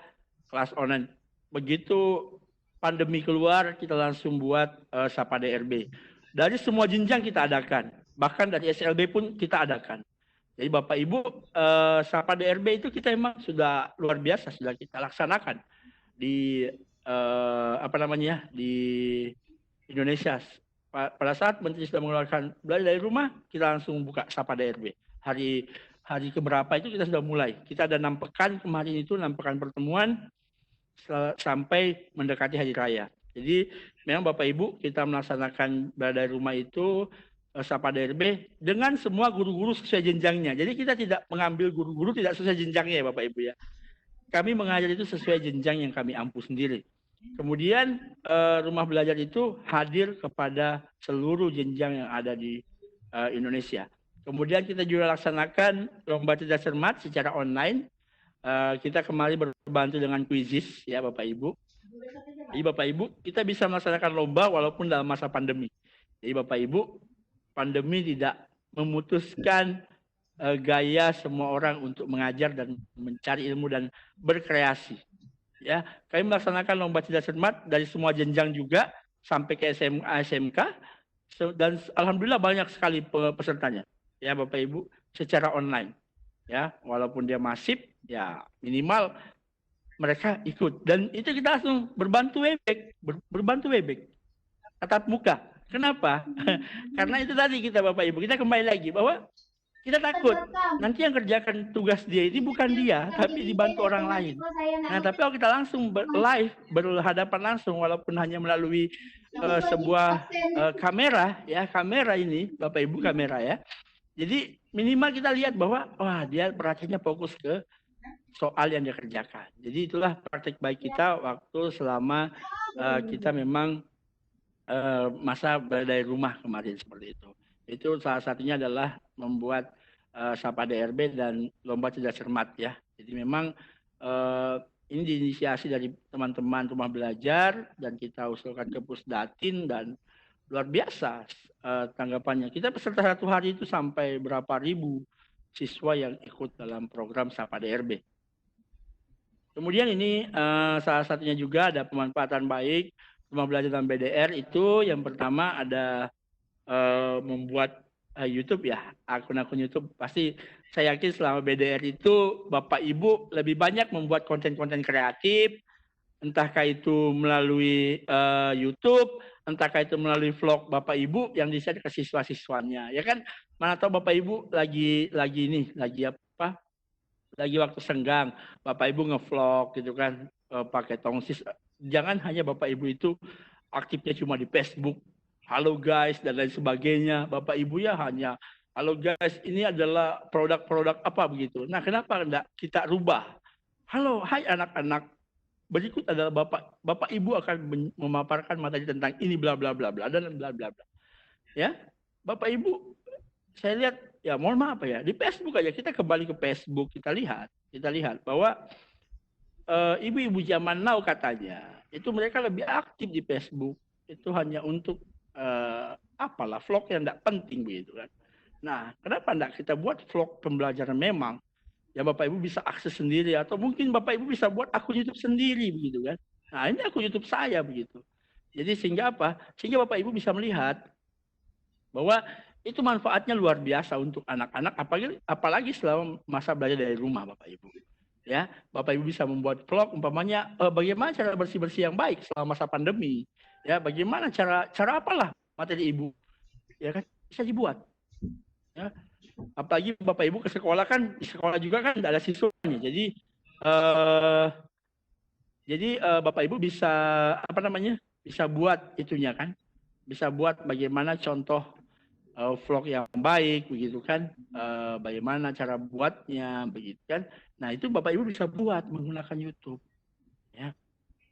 kelas online. Begitu pandemi keluar kita langsung buat Sapa DRB. Dari semua jenjang kita adakan. Bahkan dari SLB pun kita adakan. Jadi Bapak Ibu, Sapa DRB itu kita memang sudah luar biasa, sudah kita laksanakan di apa namanya di Indonesia. Pada saat Menteri sudah mengeluarkan belajar dari rumah, kita langsung buka Sapa DRB. Hari keberapa itu kita sudah mulai. Kita ada 6 pekan kemarin itu, 6 pekan pertemuan sampai mendekati hari raya. Jadi memang Bapak Ibu kita melaksanakan belajar dari rumah itu Sapa DRB dengan semua guru-guru sesuai jenjangnya. Jadi kita tidak mengambil guru-guru tidak sesuai jenjangnya ya Bapak Ibu ya. Kami mengajar itu sesuai jenjang yang kami ampuh sendiri. Kemudian rumah belajar itu hadir kepada seluruh jenjang yang ada di Indonesia. Kemudian kita juga laksanakan lomba cerdas cermat secara online. Kita kemarin berbantu dengan kuisis ya Bapak Ibu. Jadi Bapak Ibu kita bisa melaksanakan lomba walaupun dalam masa pandemi. Jadi Bapak Ibu pandemi tidak memutuskan gaya semua orang untuk mengajar dan mencari ilmu dan berkreasi. Ya, kami melaksanakan lomba cerdas cermat dari semua jenjang juga sampai ke SMA, SMK dan alhamdulillah banyak sekali pesertanya. Ya, Bapak Ibu secara online. Ya, walaupun dia masif, ya minimal mereka ikut dan itu kita langsung berbantu Webex, tatap muka. Kenapa? Karena itu tadi kita Bapak Ibu, kita kembali lagi bahwa kita takut nanti yang kerjakan tugas dia ini bukan dia, tapi dibantu orang lain. Nah, tapi kalau kita langsung live, berhadapan langsung, walaupun hanya melalui sebuah kamera, ya kamera ini, Bapak Ibu kamera ya. Jadi minimal kita lihat bahwa wah dia perhatiannya fokus ke soal yang dia kerjakan. Jadi itulah praktik baik kita waktu selama kita memang masa dari rumah kemarin seperti itu. Itu salah satunya adalah membuat Sapa DRB dan lomba cerdas cermat ya. Jadi memang ini diinisiasi dari teman-teman rumah belajar dan kita usulkan ke Pusdatin dan luar biasa tanggapannya. Kita peserta 1 hari itu sampai berapa ribu siswa yang ikut dalam program Sapa DRB. Kemudian ini salah satunya juga ada pemanfaatan baik rumah belajar dan BDR itu yang pertama ada membuat YouTube ya, akun-akun YouTube. Pasti saya yakin selama BDR itu Bapak Ibu lebih banyak membuat konten-konten kreatif, entahkah itu melalui YouTube, entahkah itu melalui vlog Bapak Ibu yang di-share ke siswa-siswanya. Ya kan, mana tahu Bapak Ibu lagi apa? Lagi waktu senggang, Bapak Ibu ngevlog gitu kan, pakai tongsis. Jangan hanya Bapak Ibu itu aktifnya cuma di Facebook, halo guys dan lain sebagainya. Bapak Ibu ya hanya halo guys, ini adalah produk-produk apa begitu. Nah, kenapa enggak kita rubah? Halo, hai anak-anak. Berikut adalah Bapak Ibu akan memaparkan materi tentang ini bla bla bla bla dan bla bla bla. Ya. Bapak Ibu, saya lihat ya mohon maaf ya, di Facebook aja kita kembali ke Facebook, kita lihat bahwa ibu-ibu zaman now katanya itu mereka lebih aktif di Facebook. Itu hanya untuk apalah vlog yang tidak penting begitu kan. Nah, kenapa enggak kita buat vlog pembelajaran memang ya Bapak Ibu bisa akses sendiri atau mungkin Bapak Ibu bisa buat akun YouTube sendiri begitu kan. Nah, ini akun YouTube saya begitu. Jadi sehingga apa? Sehingga Bapak Ibu bisa melihat bahwa itu manfaatnya luar biasa untuk anak-anak apalagi selama masa belajar dari rumah Bapak Ibu. Ya, Bapak Ibu bisa membuat vlog umpamanya bagaimana cara bersih-bersih yang baik selama masa pandemi. Ya, bagaimana cara apalah materi Ibu. Ya kan bisa dibuat. Ya. Apalagi Bapak Ibu ke sekolah kan, di sekolah juga kan tidak ada siswanya. Jadi Bapak Ibu bisa apa namanya? Bisa buat itunya kan. Bisa buat bagaimana contoh vlog yang baik begitu kan. Bagaimana cara buatnya begitu kan. Nah, itu Bapak Ibu bisa buat menggunakan YouTube. Ya.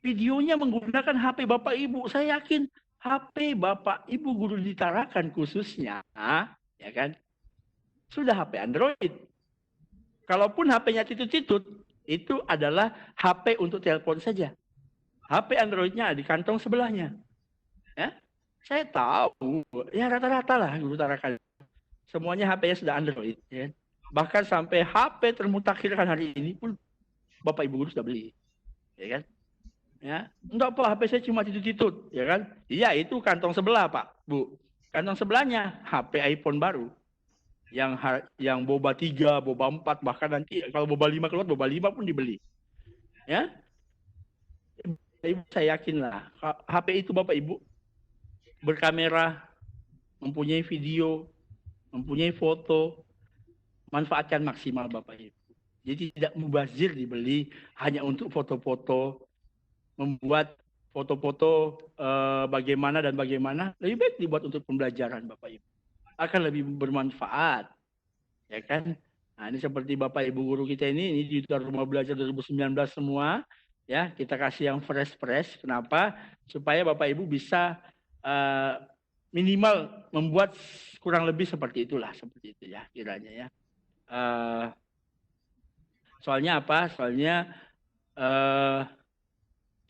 Videonya menggunakan HP Bapak Ibu. Saya yakin HP Bapak Ibu guru ditarakan khususnya, ya kan? Sudah HP Android. Kalaupun HP-nya titut-titut, itu adalah HP untuk telepon saja. HP Android-nya di kantong sebelahnya. Ya, saya tahu. Ya rata-rata lah guru tarakan. Semuanya HP-nya sudah Android. Ya. Bahkan sampai HP termutakhirkan hari ini pun Bapak Ibu guru sudah beli. Ya kan? Ya, enggak apa HP saya cuma titut-titut, ya kan? Iya, itu kantong sebelah, Pak, Bu. Kantong sebelahnya HP iPhone baru. yang boba 3, boba 4, bahkan nanti kalau boba 5 keluar, boba 5 pun dibeli. Ya, Ibu, saya yakin lah, HP itu Bapak Ibu berkamera, mempunyai video, mempunyai foto, manfaatkan maksimal Bapak Ibu. Jadi tidak mubazir dibeli hanya untuk foto-foto, membuat foto-foto bagaimana dan bagaimana, lebih baik dibuat untuk pembelajaran Bapak Ibu. Akan lebih bermanfaat, ya kan? Nah, ini seperti Bapak Ibu guru kita ini di Rumah Belajar 2019 semua, ya, kita kasih yang fresh. Kenapa? Supaya Bapak Ibu bisa minimal membuat kurang lebih seperti itulah, seperti itu ya kiranya ya. Soalnya apa?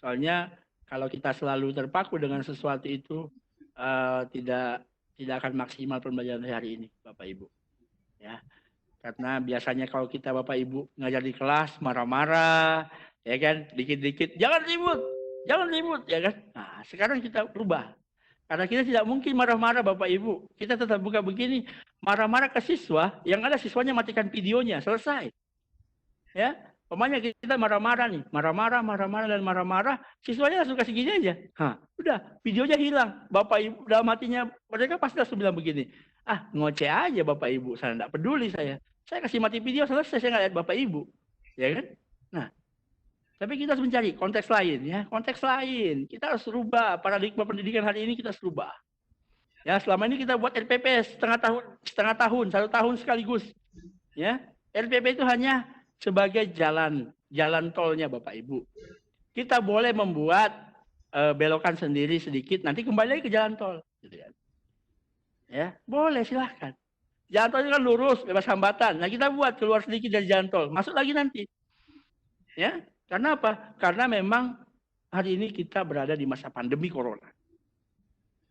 Soalnya kalau kita selalu terpaku dengan sesuatu itu tidak akan maksimal pembelajaran hari ini, Bapak Ibu. Ya, karena biasanya kalau kita Bapak Ibu ngajar di kelas marah-marah, ya kan, dikit-dikit jangan ribut, ya kan. Nah, sekarang kita rubah. Karena kita tidak mungkin marah-marah Bapak Ibu. Kita tetap buka begini, marah-marah ke siswa, yang ada siswanya matikan videonya, selesai. Ya, pokoknya kita marah-marah nih, marah-marah, siswanya langsung kasih gini aja. Udah, videonya hilang. Bapak Ibu dalam hatinya mereka pasti langsung bilang begini, ngoceh aja Bapak Ibu, saya enggak peduli saya. Saya kasih mati video selesai, saya nggak lihat Bapak Ibu. Ya kan? Nah, tapi kita harus mencari konteks lain ya, konteks lain. Kita harus rubah paradigma pendidikan hari ini, kita harus rubah. Ya, selama ini kita buat RPP setengah tahun, 1 tahun sekaligus. Ya, RPP itu hanya sebagai jalan tolnya Bapak Ibu. Kita boleh membuat belokan sendiri sedikit, nanti kembali lagi ke jalan tol. Gitu kan. Ya, boleh silahkan. Jalan tol itu kan lurus, bebas hambatan. Nah, kita buat keluar sedikit dari jalan tol, masuk lagi nanti. Ya, karena apa? Karena memang hari ini kita berada di masa pandemi corona.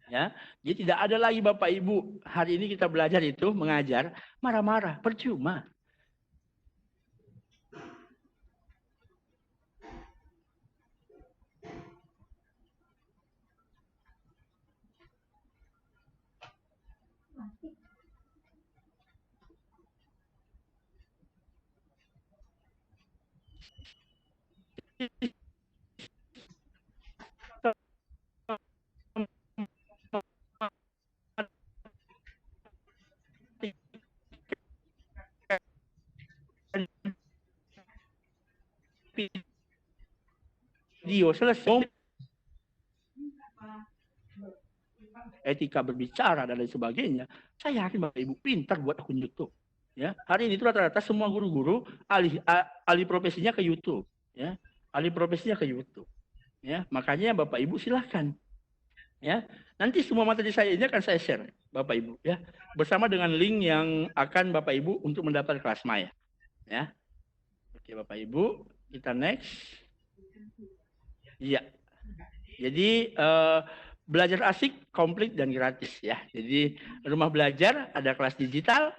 Ya, jadi tidak ada lagi Bapak Ibu hari ini kita belajar itu mengajar marah-marah, percuma. Video selesai, etika berbicara dan lain sebagainya. Saya yakin Bapak Ibu pintar buat akun YouTube. Ya, hari ini itu rata-rata semua guru-guru alih profesinya ke YouTube. Ya, alih profesinya ke YouTube. Ya, makanya Bapak Ibu silahkan. Ya, nanti semua materi saya ini akan saya share, Bapak Ibu. Ya, bersama dengan link yang akan Bapak Ibu untuk mendapat kelas Maya. Ya, oke Bapak Ibu, kita next. Iya. Jadi belajar asik, komplit dan gratis ya. Jadi rumah belajar ada kelas digital,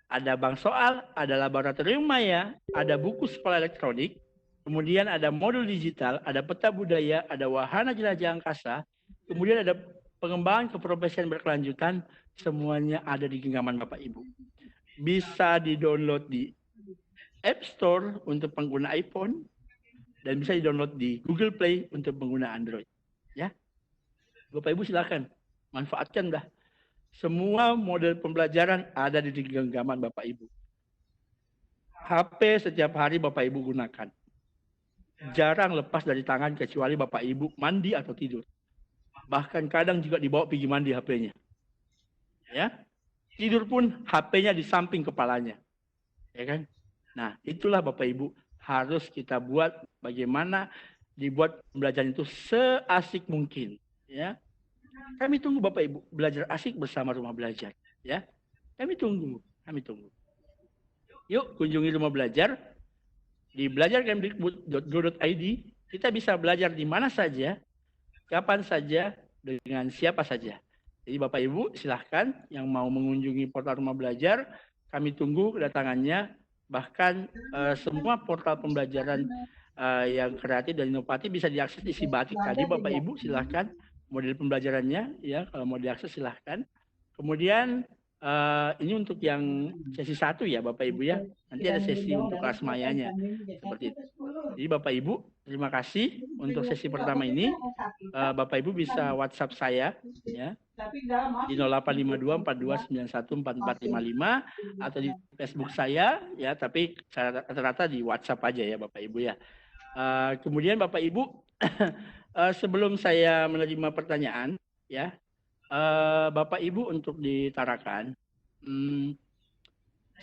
ada bank soal, ada laboratorium maya, ada buku sekolah elektronik, kemudian ada modul digital, ada peta budaya, ada wahana jelajah angkasa, kemudian ada pengembangan keprofesian berkelanjutan, semuanya ada di genggaman Bapak Ibu. Bisa di-download di App Store untuk pengguna iPhone, dan bisa di-download di Google Play untuk pengguna Android. Ya, Bapak Ibu silakan manfaatkan dah. Semua model pembelajaran ada di genggaman Bapak Ibu. HP setiap hari Bapak Ibu gunakan. Jarang lepas dari tangan kecuali Bapak Ibu mandi atau tidur. Bahkan kadang juga dibawa pergi mandi HP-nya. Ya, tidur pun HP-nya di samping kepalanya. Ya kan? Nah, itulah Bapak Ibu harus kita buat bagaimana dibuat pembelajaran itu seasik mungkin. Ya, kami tunggu Bapak Ibu belajar asik bersama rumah belajar. Ya, kami tunggu. Yuk kunjungi rumah belajar di belajarkemdikbud.go.id. Kita bisa belajar di mana saja, kapan saja, dengan siapa saja. Jadi Bapak Ibu silahkan yang mau mengunjungi portal rumah belajar, kami tunggu kedatangannya. Bahkan semua portal pembelajaran yang kreatif dan inovatif bisa diakses di Sibatik tadi Bapak Ibu silahkan model pembelajarannya ya, kalau mau diakses silahkan. Kemudian Ini untuk yang sesi 1 ya Bapak Ibu ya. Nanti ada sesi untuk kelas mayanya. Seperti itu. Jadi Bapak Ibu, terima kasih untuk sesi pertama ini. Bapak Ibu bisa WhatsApp saya ya di 085242914455 atau di Facebook saya ya, tapi rata-rata di WhatsApp aja ya Bapak Ibu ya. Kemudian Bapak Ibu, sebelum saya menerima pertanyaan ya, Bapak Ibu untuk ditarakan,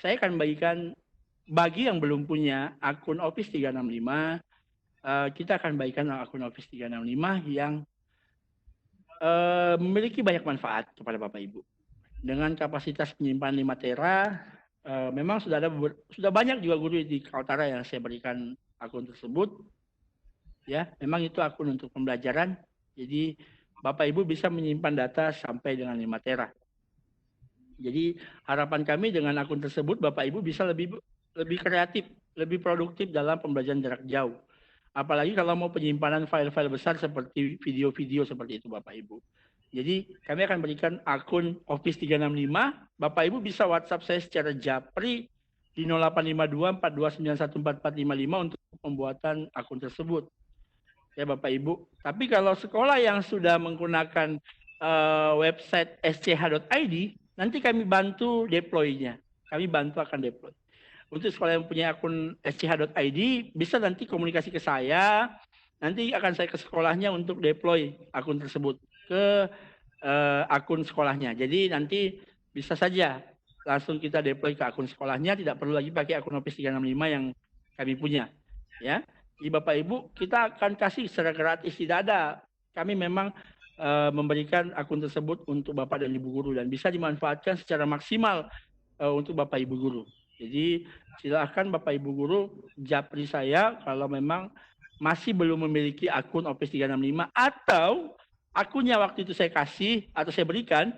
saya akan bagikan bagi yang belum punya akun Office 365, kita akan bagikan akun Office 365 yang memiliki banyak manfaat kepada Bapak Ibu. Dengan kapasitas penyimpanan 5 tera, memang sudah banyak juga guru di Kaltara yang saya berikan akun tersebut. Ya, memang itu akun untuk pembelajaran. Jadi Bapak Ibu bisa menyimpan data sampai dengan 5 tera. Jadi harapan kami dengan akun tersebut Bapak Ibu bisa lebih kreatif, lebih produktif dalam pembelajaran jarak jauh. Apalagi kalau mau penyimpanan file-file besar seperti video-video seperti itu Bapak Ibu. Jadi kami akan berikan akun Office 365, Bapak Ibu bisa WhatsApp saya secara japri di 085242914455 untuk pembuatan akun tersebut. Ya Bapak Ibu. Tapi kalau sekolah yang sudah menggunakan website sch.id, nanti kami bantu deploy-nya. Kami bantu akan deploy. Untuk sekolah yang punya akun sch.id, bisa nanti komunikasi ke saya, nanti akan saya ke sekolahnya untuk deploy akun tersebut ke akun sekolahnya. Jadi nanti bisa saja langsung kita deploy ke akun sekolahnya, tidak perlu lagi pakai akun Office 365 yang kami punya. Ya. Jadi Bapak Ibu, kita akan kasih secara gratis, tidak ada. Kami memang memberikan akun tersebut untuk Bapak dan Ibu guru dan bisa dimanfaatkan secara maksimal untuk Bapak Ibu guru. Jadi silakan Bapak Ibu guru japri saya kalau memang masih belum memiliki akun Office 365 atau akunnya waktu itu saya kasih atau saya berikan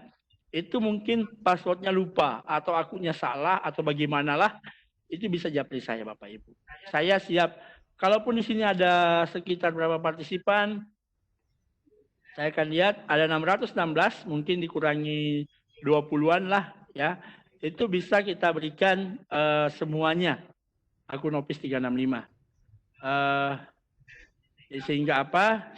itu mungkin passwordnya lupa atau akunnya salah atau bagaimanalah, itu bisa japri saya Bapak Ibu. Saya siap. Kalaupun di sini ada sekitar berapa partisipan, saya akan lihat ada 616, mungkin dikurangi 20-an lah ya. Itu bisa kita berikan semuanya akun Office 365. Sehingga apa?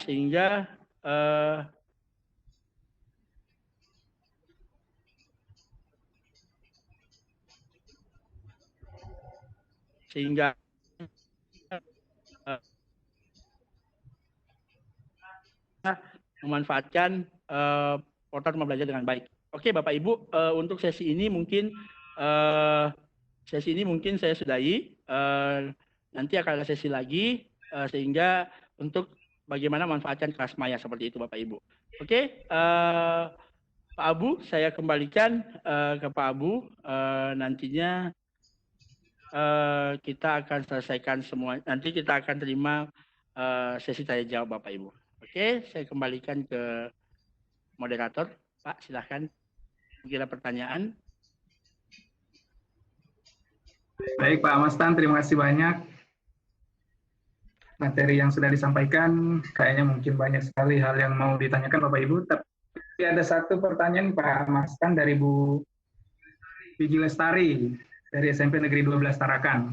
Sehingga memanfaatkan portal rumah belajar dengan baik. Oke Bapak Ibu, untuk sesi ini mungkin saya sudahi. Nanti akan ada sesi lagi sehingga untuk bagaimana manfaatkan kelas maya seperti itu Bapak Ibu. Oke, Pak Abu, saya kembalikan ke Pak Abu. Nantinya kita akan selesaikan semua. Nanti kita akan terima sesi tanya jawab Bapak Ibu. Oke, saya kembalikan ke moderator. Pak, silahkan. Mungkin ada pertanyaan. Baik Pak Amastan, terima kasih banyak. Materi yang sudah disampaikan, kayaknya mungkin banyak sekali hal yang mau ditanyakan Bapak Ibu. Tapi ada satu pertanyaan Pak Amastan dari Bu Vigi Lestari dari SMP Negeri 12 Tarakan.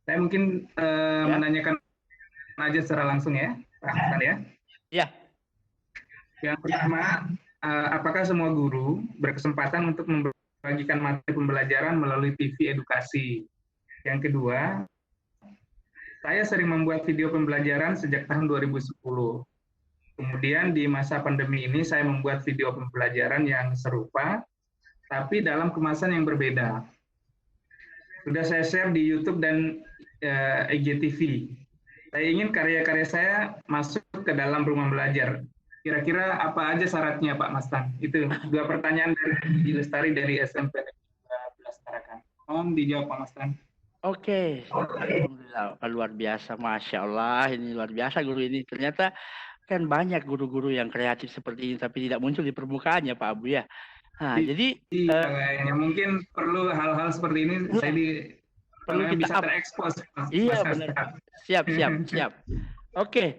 Saya mungkin menanyakan aja secara langsung ya, Pak Amastan ya. Ya. Yang pertama, apakah semua guru berkesempatan untuk membagikan materi pembelajaran melalui TV edukasi? Yang kedua, saya sering membuat video pembelajaran sejak tahun 2010. Kemudian di masa pandemi ini saya membuat video pembelajaran yang serupa, tapi dalam kemasan yang berbeda. Sudah saya share di YouTube dan IGTV. Saya ingin karya-karya saya masuk ke dalam rumah belajar. Kira-kira apa aja syaratnya Pak Mastan? Itu dua pertanyaan dari Lestari dari SMP 12 Tarakan. Mohon dijawab Pak Mastan. Oke, alhamdulillah, luar biasa, masya Allah, ini luar biasa guru ini. Ternyata kan banyak guru-guru yang kreatif seperti ini, tapi tidak muncul di permukaannya Pak Abu ya. Nah, jadi mungkin perlu hal-hal seperti ini perlu kita bisa terekspos. Iya benar. Siap. Oke,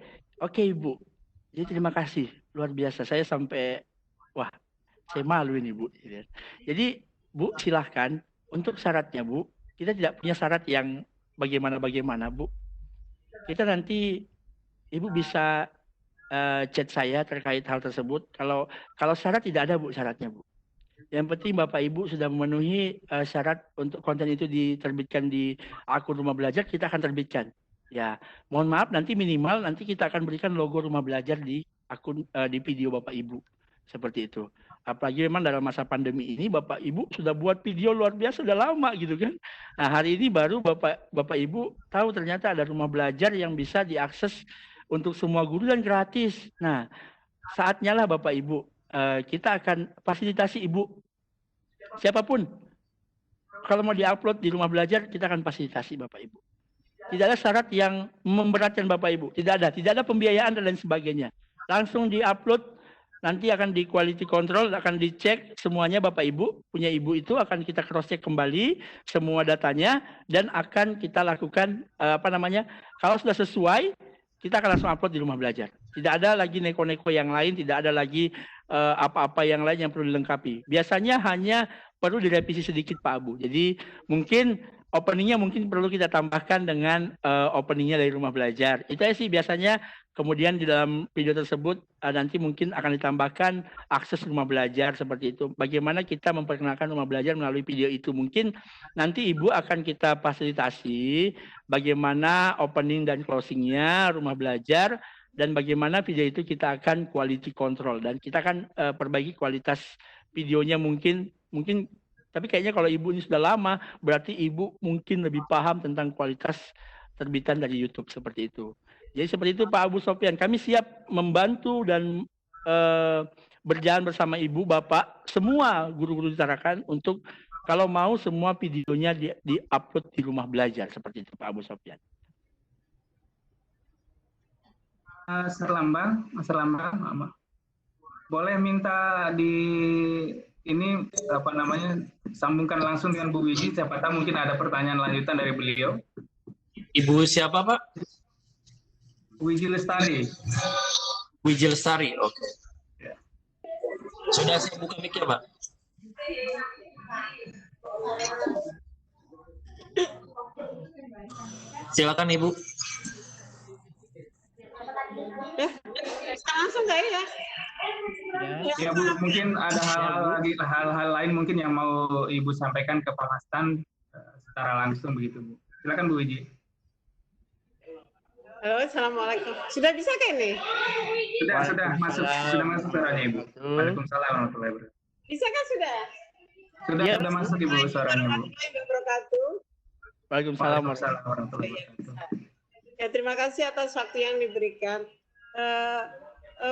Ibu. Jadi terima kasih, luar biasa. Saya sampai saya malu ini Bu. Jadi Bu, silahkan. Untuk syaratnya, Bu, kita tidak punya syarat yang bagaimana-bagaimana, Bu. Kita nanti, Ibu bisa chat saya terkait hal tersebut. Kalau syarat tidak ada, Bu, syaratnya, Bu. Yang penting Bapak Ibu sudah memenuhi syarat untuk konten itu diterbitkan di akun Rumah Belajar, kita akan terbitkan. Ya, mohon maaf nanti minimal nanti kita akan berikan logo Rumah Belajar di akun di video Bapak Ibu. Seperti itu. Apalagi memang dalam masa pandemi ini Bapak Ibu sudah buat video luar biasa sudah lama gitu kan. Nah, hari ini baru Bapak Ibu tahu ternyata ada Rumah Belajar yang bisa diakses untuk semua guru dan gratis. Nah, saatnya lah Bapak Ibu kita akan fasilitasi Ibu siapapun. Kalau mau diupload di Rumah Belajar, kita akan fasilitasi Bapak Ibu. Tidak ada syarat yang memberatkan Bapak Ibu. Tidak ada pembiayaan dan lain sebagainya. Langsung diupload, nanti akan di quality control, akan dicek semuanya Bapak Ibu. Punya Ibu itu akan kita cross check kembali semua datanya dan akan kita lakukan kalau sudah sesuai, kita akan langsung upload di Rumah Belajar. Tidak ada lagi neko-neko yang lain, tidak ada lagi apa-apa yang lain yang perlu dilengkapi. Biasanya hanya perlu direvisi sedikit Pak Abu. Jadi mungkin openingnya mungkin perlu kita tambahkan dengan openingnya dari Rumah Belajar. Itu sih biasanya. Kemudian di dalam video tersebut nanti mungkin akan ditambahkan akses Rumah Belajar seperti itu. Bagaimana kita memperkenalkan Rumah Belajar melalui video itu. Mungkin nanti Ibu akan kita fasilitasi bagaimana opening dan closingnya Rumah Belajar dan bagaimana video itu kita akan quality control dan kita akan perbaiki kualitas videonya mungkin tapi kayaknya kalau Ibu ini sudah lama berarti Ibu mungkin lebih paham tentang kualitas terbitan dari YouTube seperti itu. Jadi seperti itu Pak Abu Sofyan, kami siap membantu dan berjalan bersama Ibu, Bapak, semua guru-guru di Tarakan untuk kalau mau semua videonya di-upload di Rumah Belajar seperti itu Pak Abu Sofyan. Mas Erlambang, boleh minta ini sambungkan langsung dengan Bu Wiji, siapa tahu mungkin ada pertanyaan lanjutan dari beliau. Ibu siapa Pak? Wiji Lestari. Wiji Lestari, oke. Ya. Sudah saya buka mic ya Pak. Silakan Ibu. Langsung nggak ya? Ya Bu, mungkin ada hal-hal lain mungkin yang mau Ibu sampaikan ke Pak Hastan secara langsung begitu Bu. Silakan Bu Wiji. Halo, assalamualaikum. Sudah bisa kan ini? Sudah masuk suaranya Ibu. Waalaikumsalam warahmatullahi wabarakatuh. Bisa kan sudah? Sudah masuk Ibu suaranya Bu. Waalaikumsalam warahmatullahi wabarakatuh. Ya, terima kasih atas waktu yang diberikan.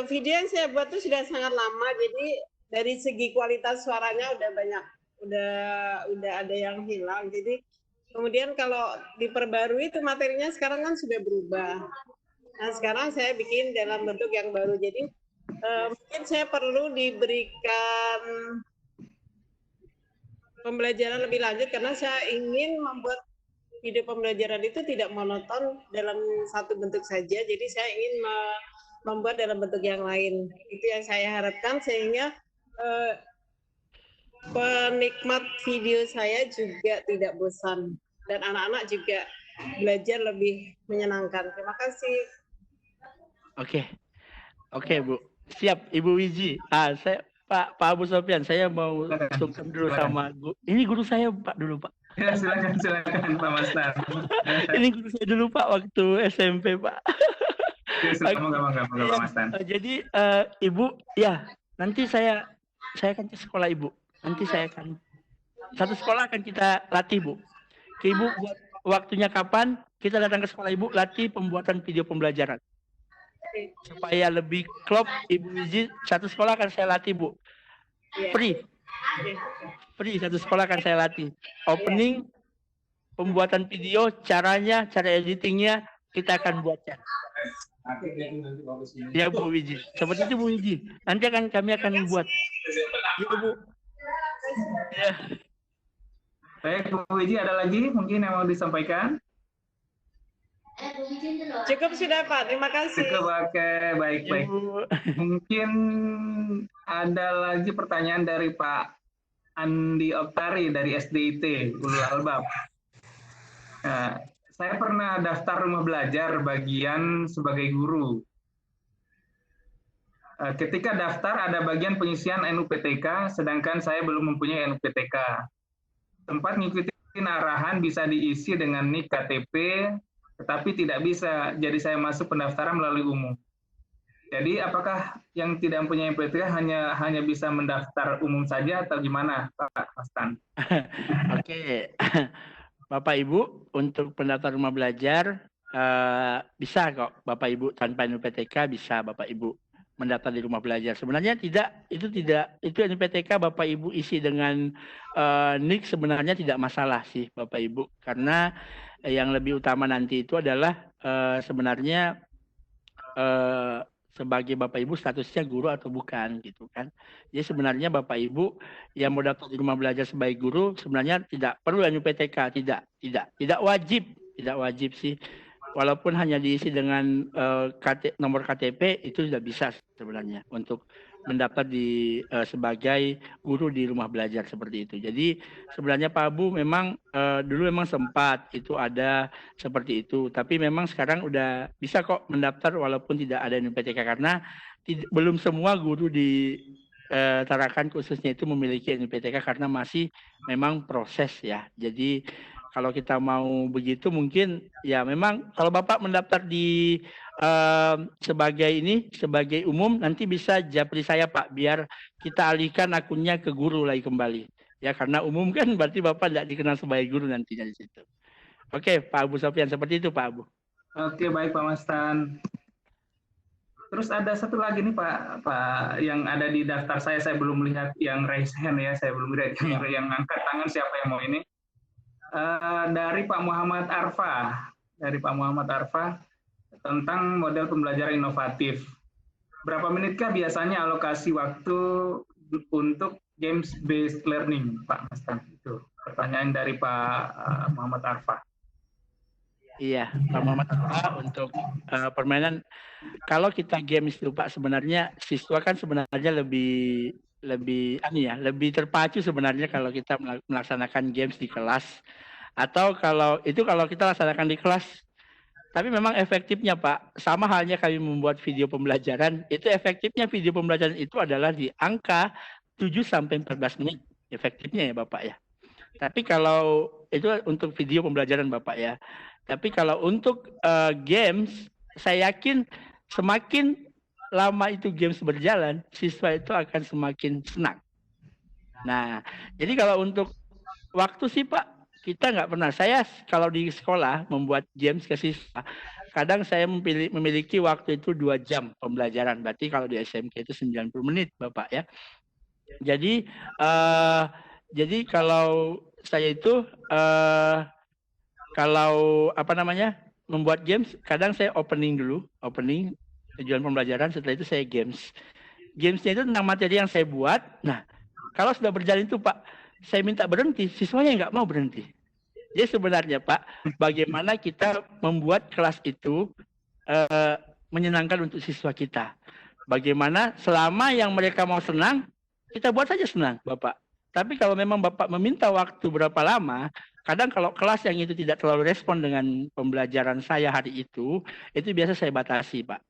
Video yang saya buat itu sudah sangat lama, jadi dari segi kualitas suaranya udah banyak, udah ada yang hilang. Jadi kemudian kalau diperbarui itu materinya sekarang kan sudah berubah. Nah sekarang saya bikin dalam bentuk yang baru. Jadi mungkin saya perlu diberikan pembelajaran lebih lanjut karena saya ingin membuat video pembelajaran itu tidak monoton dalam satu bentuk saja. Jadi saya ingin membuat dalam bentuk yang lain. Itu yang saya harapkan sehingga penikmat video saya juga tidak bosan dan anak-anak juga belajar lebih menyenangkan. Terima kasih. Oke Bu, siap Ibu Wiji. Saya Pak Abu Sofyan, saya mau sungkem dulu sama ini guru saya Pak dulu Pak. Ya silakan Pak Mastan. Ini guru saya dulu Pak waktu SMP Pak. Ya, Pak Mastan. Jadi Ibu ya nanti saya akan ke sekolah Ibu. Nanti saya akan satu sekolah akan kita latih Bu. Ke Ibu buat waktunya kapan kita datang ke sekolah Ibu latih pembuatan video pembelajaran. Supaya lebih klop Ibu Wiji, satu sekolah akan saya latih Bu. Free satu sekolah akan saya latih. Opening, pembuatan video, cara editingnya kita akan buatkan. Ya Bu Wiji, seperti itu Bu Wiji. Nanti kami akan buat. Ya Bu. Ya. Baik Bu Wiji, ada lagi mungkin yang mau disampaikan? Cukup sudah Pak, terima kasih. Cukup, oke, baik. Mungkin ada lagi pertanyaan dari Pak Andi Oktari dari SDIT, Ulul Albab. Saya pernah daftar rumah belajar bagian sebagai guru. Ketika daftar ada bagian pengisian NUPTK, sedangkan saya belum mempunyai NUPTK. Tempat ngikutin arahan bisa diisi dengan NIK KTP, tetapi tidak bisa. Jadi saya masuk pendaftaran melalui umum. Jadi apakah yang tidak mempunyai NUPTK hanya bisa mendaftar umum saja atau gimana, Pak Mastan? Oke, Bapak Ibu untuk pendaftar rumah belajar bisa kok Bapak Ibu tanpa NUPTK bisa Bapak Ibu mendaftar di rumah belajar. Sebenarnya itu NUPTK Bapak Ibu isi dengan NIK sebenarnya tidak masalah sih Bapak Ibu, karena yang lebih utama nanti itu adalah sebenarnya sebagai Bapak Ibu statusnya guru atau bukan gitu kan. Jadi sebenarnya Bapak Ibu yang mau daftar di rumah belajar sebagai guru sebenarnya tidak perlu NUPTK, tidak wajib sih. Walaupun hanya diisi dengan nomor KTP itu sudah bisa sebenarnya untuk mendaftar sebagai guru di rumah belajar seperti itu. Jadi sebenarnya Pak Abu memang dulu memang sempat itu ada seperti itu, tapi memang sekarang udah bisa kok mendaftar walaupun tidak ada NUPTK karena belum semua guru di Tarakan khususnya itu memiliki NUPTK karena masih memang proses ya. Jadi kalau kita mau begitu mungkin ya memang kalau Bapak mendaftar di sebagai umum nanti bisa japri saya Pak biar kita alihkan akunnya ke guru lagi kembali. Ya karena umum kan berarti Bapak tidak dikenal sebagai guru nantinya di situ. Oke, Pak Abu Sofyan seperti itu Pak Abu. Oke, baik Pak Mastan. Terus ada satu lagi nih Pak yang ada di daftar saya belum melihat yang raise hand ya, saya belum lihat yang angkat tangan siapa yang mau ini. Dari Pak Muhammad Arfa tentang model pembelajaran inovatif. Berapa menitkah biasanya alokasi waktu untuk games based learning, Pak Mastan? Itu pertanyaan dari Pak Muhammad Arfa. Iya, Pak Muhammad Arfa untuk permainan. Kalau kita games itu Pak sebenarnya siswa kan sebenarnya lebih terpacu sebenarnya kalau kita melaksanakan games di kelas atau kalau kita laksanakan di kelas. Tapi memang efektifnya Pak, sama halnya kami membuat video pembelajaran, itu efektifnya video pembelajaran itu adalah di angka 7-14 menit efektifnya ya Bapak ya. Tapi kalau itu untuk video pembelajaran Bapak ya. Tapi kalau untuk games, saya yakin semakin lama itu games berjalan, siswa itu akan semakin senang. Nah, jadi kalau untuk waktu sih Pak, kita nggak pernah. Saya kalau di sekolah membuat games ke siswa, kadang saya memiliki waktu itu 2 jam pembelajaran. Berarti kalau di SMK itu 90 menit Bapak ya. Jadi kalau saya itu membuat games, kadang saya opening tujuan pembelajaran, setelah itu saya games. Gamesnya itu tentang materi yang saya buat. Nah, kalau sudah berjalan itu Pak, saya minta berhenti, siswanya nggak mau berhenti. Jadi sebenarnya Pak, bagaimana kita membuat kelas itu menyenangkan untuk siswa kita. Bagaimana selama yang mereka mau senang, kita buat saja senang Bapak. Tapi kalau memang Bapak meminta waktu berapa lama, kadang kalau kelas yang itu tidak terlalu respon dengan pembelajaran saya hari itu biasa saya batasi Pak.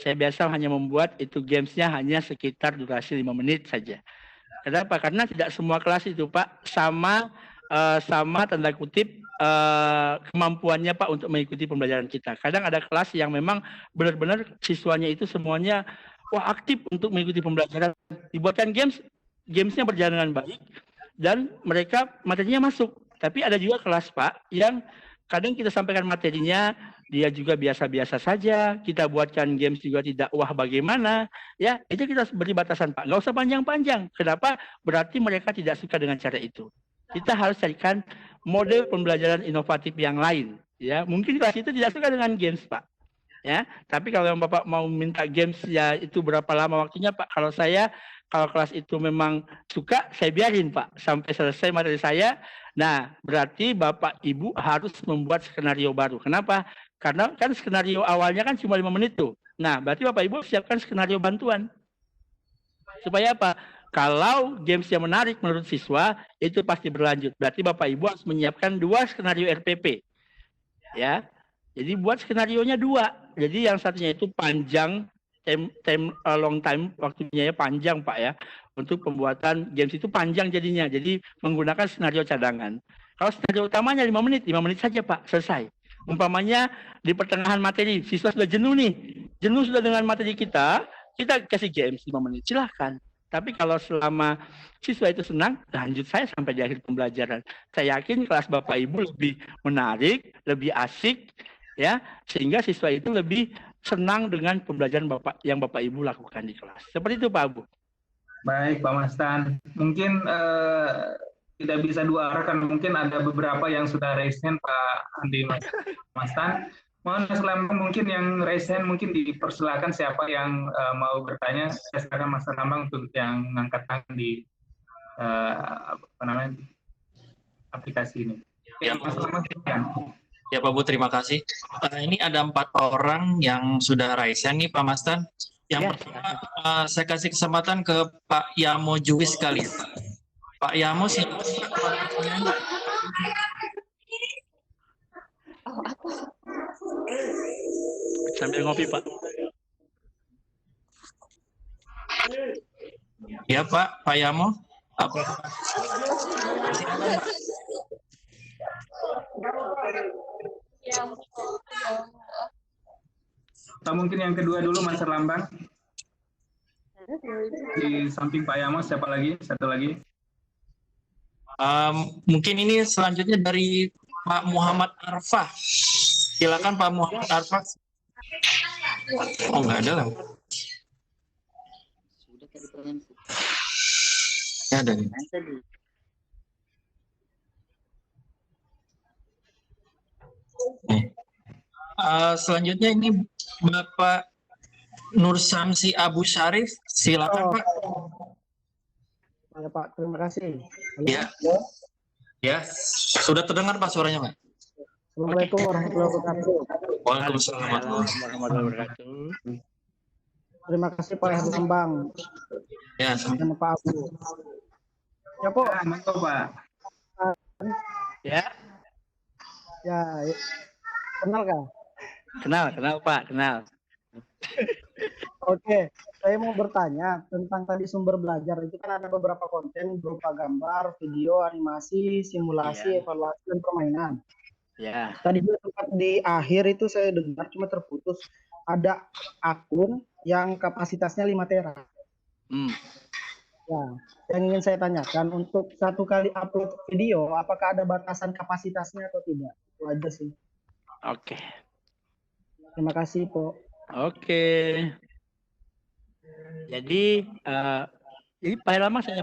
Saya biasa hanya membuat itu gamesnya hanya sekitar durasi 5 menit saja. Kenapa? Karena tidak semua kelas itu Pak sama tanda kutip kemampuannya Pak untuk mengikuti pembelajaran kita. Kadang ada kelas yang memang benar-benar siswanya itu semuanya aktif untuk mengikuti pembelajaran. Dibuatkan gamesnya berjalan dengan baik dan materinya masuk. Tapi ada juga kelas Pak yang kadang kita sampaikan materinya, dia juga biasa-biasa saja, kita buatkan games juga tidak bagaimana, ya itu kita beri batasan Pak, nggak usah panjang-panjang. Kenapa? Berarti mereka tidak suka dengan cara itu. Kita harus carikan model pembelajaran inovatif yang lain. Ya, mungkin kelas itu tidak suka dengan games Pak. Ya, tapi kalau yang Bapak mau minta games ya itu berapa lama waktunya Pak? Kalau kelas itu memang suka, saya biarin Pak sampai selesai materi saya. Nah, berarti Bapak Ibu harus membuat skenario baru. Kenapa? Karena kan skenario awalnya kan cuma 5 menit tuh. Nah, berarti Bapak Ibu siapkan skenario bantuan. Supaya apa? Kalau games yang menarik menurut siswa itu pasti berlanjut. Berarti Bapak Ibu harus menyiapkan 2 skenario RPP. Ya. Jadi buat skenarionya 2. Jadi yang satunya itu panjang, long time waktunya ya panjang Pak ya. Untuk pembuatan games itu panjang jadinya. Jadi menggunakan skenario cadangan. Kalau skenario utamanya 5 menit saja Pak, selesai. Umpamanya di pertengahan materi, siswa sudah jenuh nih. Jenuh sudah dengan materi kita kasih games 5 menit, silahkan. Tapi kalau selama siswa itu senang, lanjut saya sampai di akhir pembelajaran. Saya yakin kelas Bapak Ibu lebih menarik, lebih asik, ya, sehingga siswa itu lebih senang dengan pembelajaran yang Bapak Ibu lakukan di kelas. Seperti itu Pak Abu. Baik Pak Mastan. Mungkin tidak bisa 2 arah kan, mungkin ada beberapa yang sudah raise hand Pak Andi Mastan. Mohon mungkin yang raise hand mungkin dipersilakan siapa yang mau bertanya. Saya silakan Mas Lambang untuk yang mengangkat tangan di aplikasi ini. Ya, Mas Lambang, silakan. Ya Pak Bu, terima kasih. Ini ada 4 orang yang sudah raise hand nih Pak Mastan. Yang pertama saya kasih kesempatan ke Pak Yamo Juwis kali. Pak Yamo silakan. Sambil ngopi Pak. Ya Pak Yamo. Apa? Atau mungkin yang kedua dulu Mas Lambang. Di samping Pak Yamo siapa lagi? Satu lagi. Mungkin ini selanjutnya dari Pak Muhammad Arfah. Silakan Pak Muhammad Arfah. Oh, nggak ada lah. Ya, ada nih. Selanjutnya ini Bapak Nur Samsi Abu Syarif. Silakan Pak. Ya Pak, terima kasih. Halo. Ya. Ya, sudah terdengar Pak suaranya Pak. Assalamualaikum warahmatullahi wabarakatuh. Waalaikumsalam warahmatullahi wabarakatuh. Terima kasih Pak Lambang. Ya, Dan Pak Abu. Ya Pak. Monggo Pak. Ya. Ya, kenal kah? Kenal Pak, kenal. Oke, saya mau bertanya tentang tadi sumber belajar. Itu kan ada beberapa konten berupa gambar, video, animasi, simulasi, evaluasi, dan permainan. Ya. Tadi sempat di akhir itu saya dengar cuma terputus. Ada akun yang kapasitasnya 5 tera. Ya, yang ingin saya tanyakan, untuk 1 kali upload video, apakah ada batasan kapasitasnya atau tidak? Itu aja sih. Oke. Terima kasih, Po. Oke. Jadi Pak Lama saya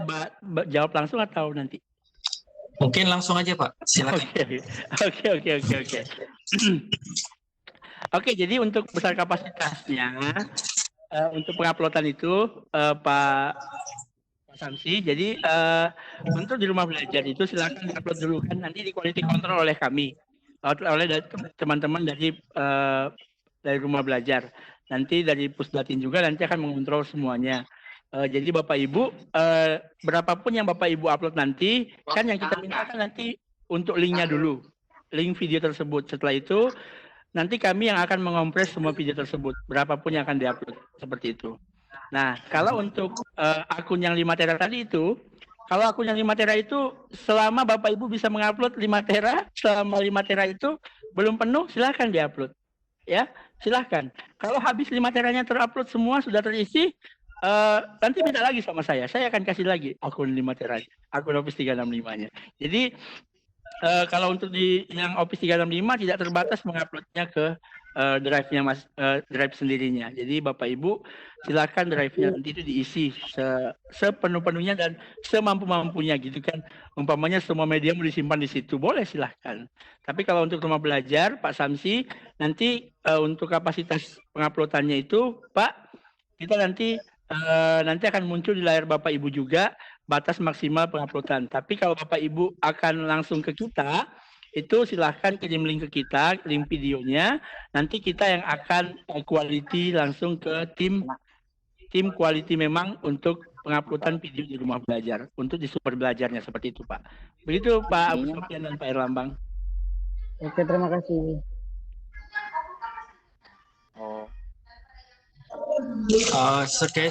jawab langsung atau nanti? Mungkin langsung aja Pak. Silakan. Oke. Oke, jadi untuk besar kapasitasnya untuk penguploadan itu Pak Samsi. Jadi untuk di rumah belajar itu silakan diupload dulu kan, nanti di quality control oleh kami, oleh teman-teman dari rumah belajar. Nanti dari Pusdatin juga nanti akan mengontrol semuanya. Jadi Bapak Ibu, berapapun yang Bapak Ibu upload nanti, kan yang kita minta kan nanti untuk linknya dulu, link video tersebut. Setelah itu nanti kami yang akan mengompres semua video tersebut, berapapun yang akan diupload, seperti itu. Nah, kalau untuk akun yang 5 tera tadi itu, kalau akun yang 5 tera itu, selama Bapak Ibu bisa mengupload 5 tera, selama 5 tera itu belum penuh, silahkan diupload. Ya, silahkan. Kalau habis 5 teranya terupload semua, sudah terisi, nanti minta lagi sama saya akan kasih lagi akun 5 tera, akun Office 365-nya. Jadi kalau untuk di yang Office 365 tidak terbatas menguploadnya ke drive-nya drive sendirinya. Jadi Bapak Ibu silakan drive-nya nanti itu diisi sepenuh-penuhnya dan semampu-mampunya gitu kan. Umpamanya semua media mau disimpan di situ, boleh silahkan. Tapi kalau untuk rumah belajar Pak Samsi, nanti untuk kapasitas penguploadannya itu Pak, kita nanti akan muncul di layar Bapak Ibu juga batas maksimal penguploadan. Tapi kalau Bapak Ibu akan langsung ke kita, itu silahkan kirim link ke kita, link videonya. Nanti kita yang akan quality langsung ke tim tim quality memang untuk penguploadan video di rumah belajar, untuk di sumber belajarnya seperti itu Pak. Begitu Pak Abu Sofyan dan Pak Erlambang. Oke, terima kasih.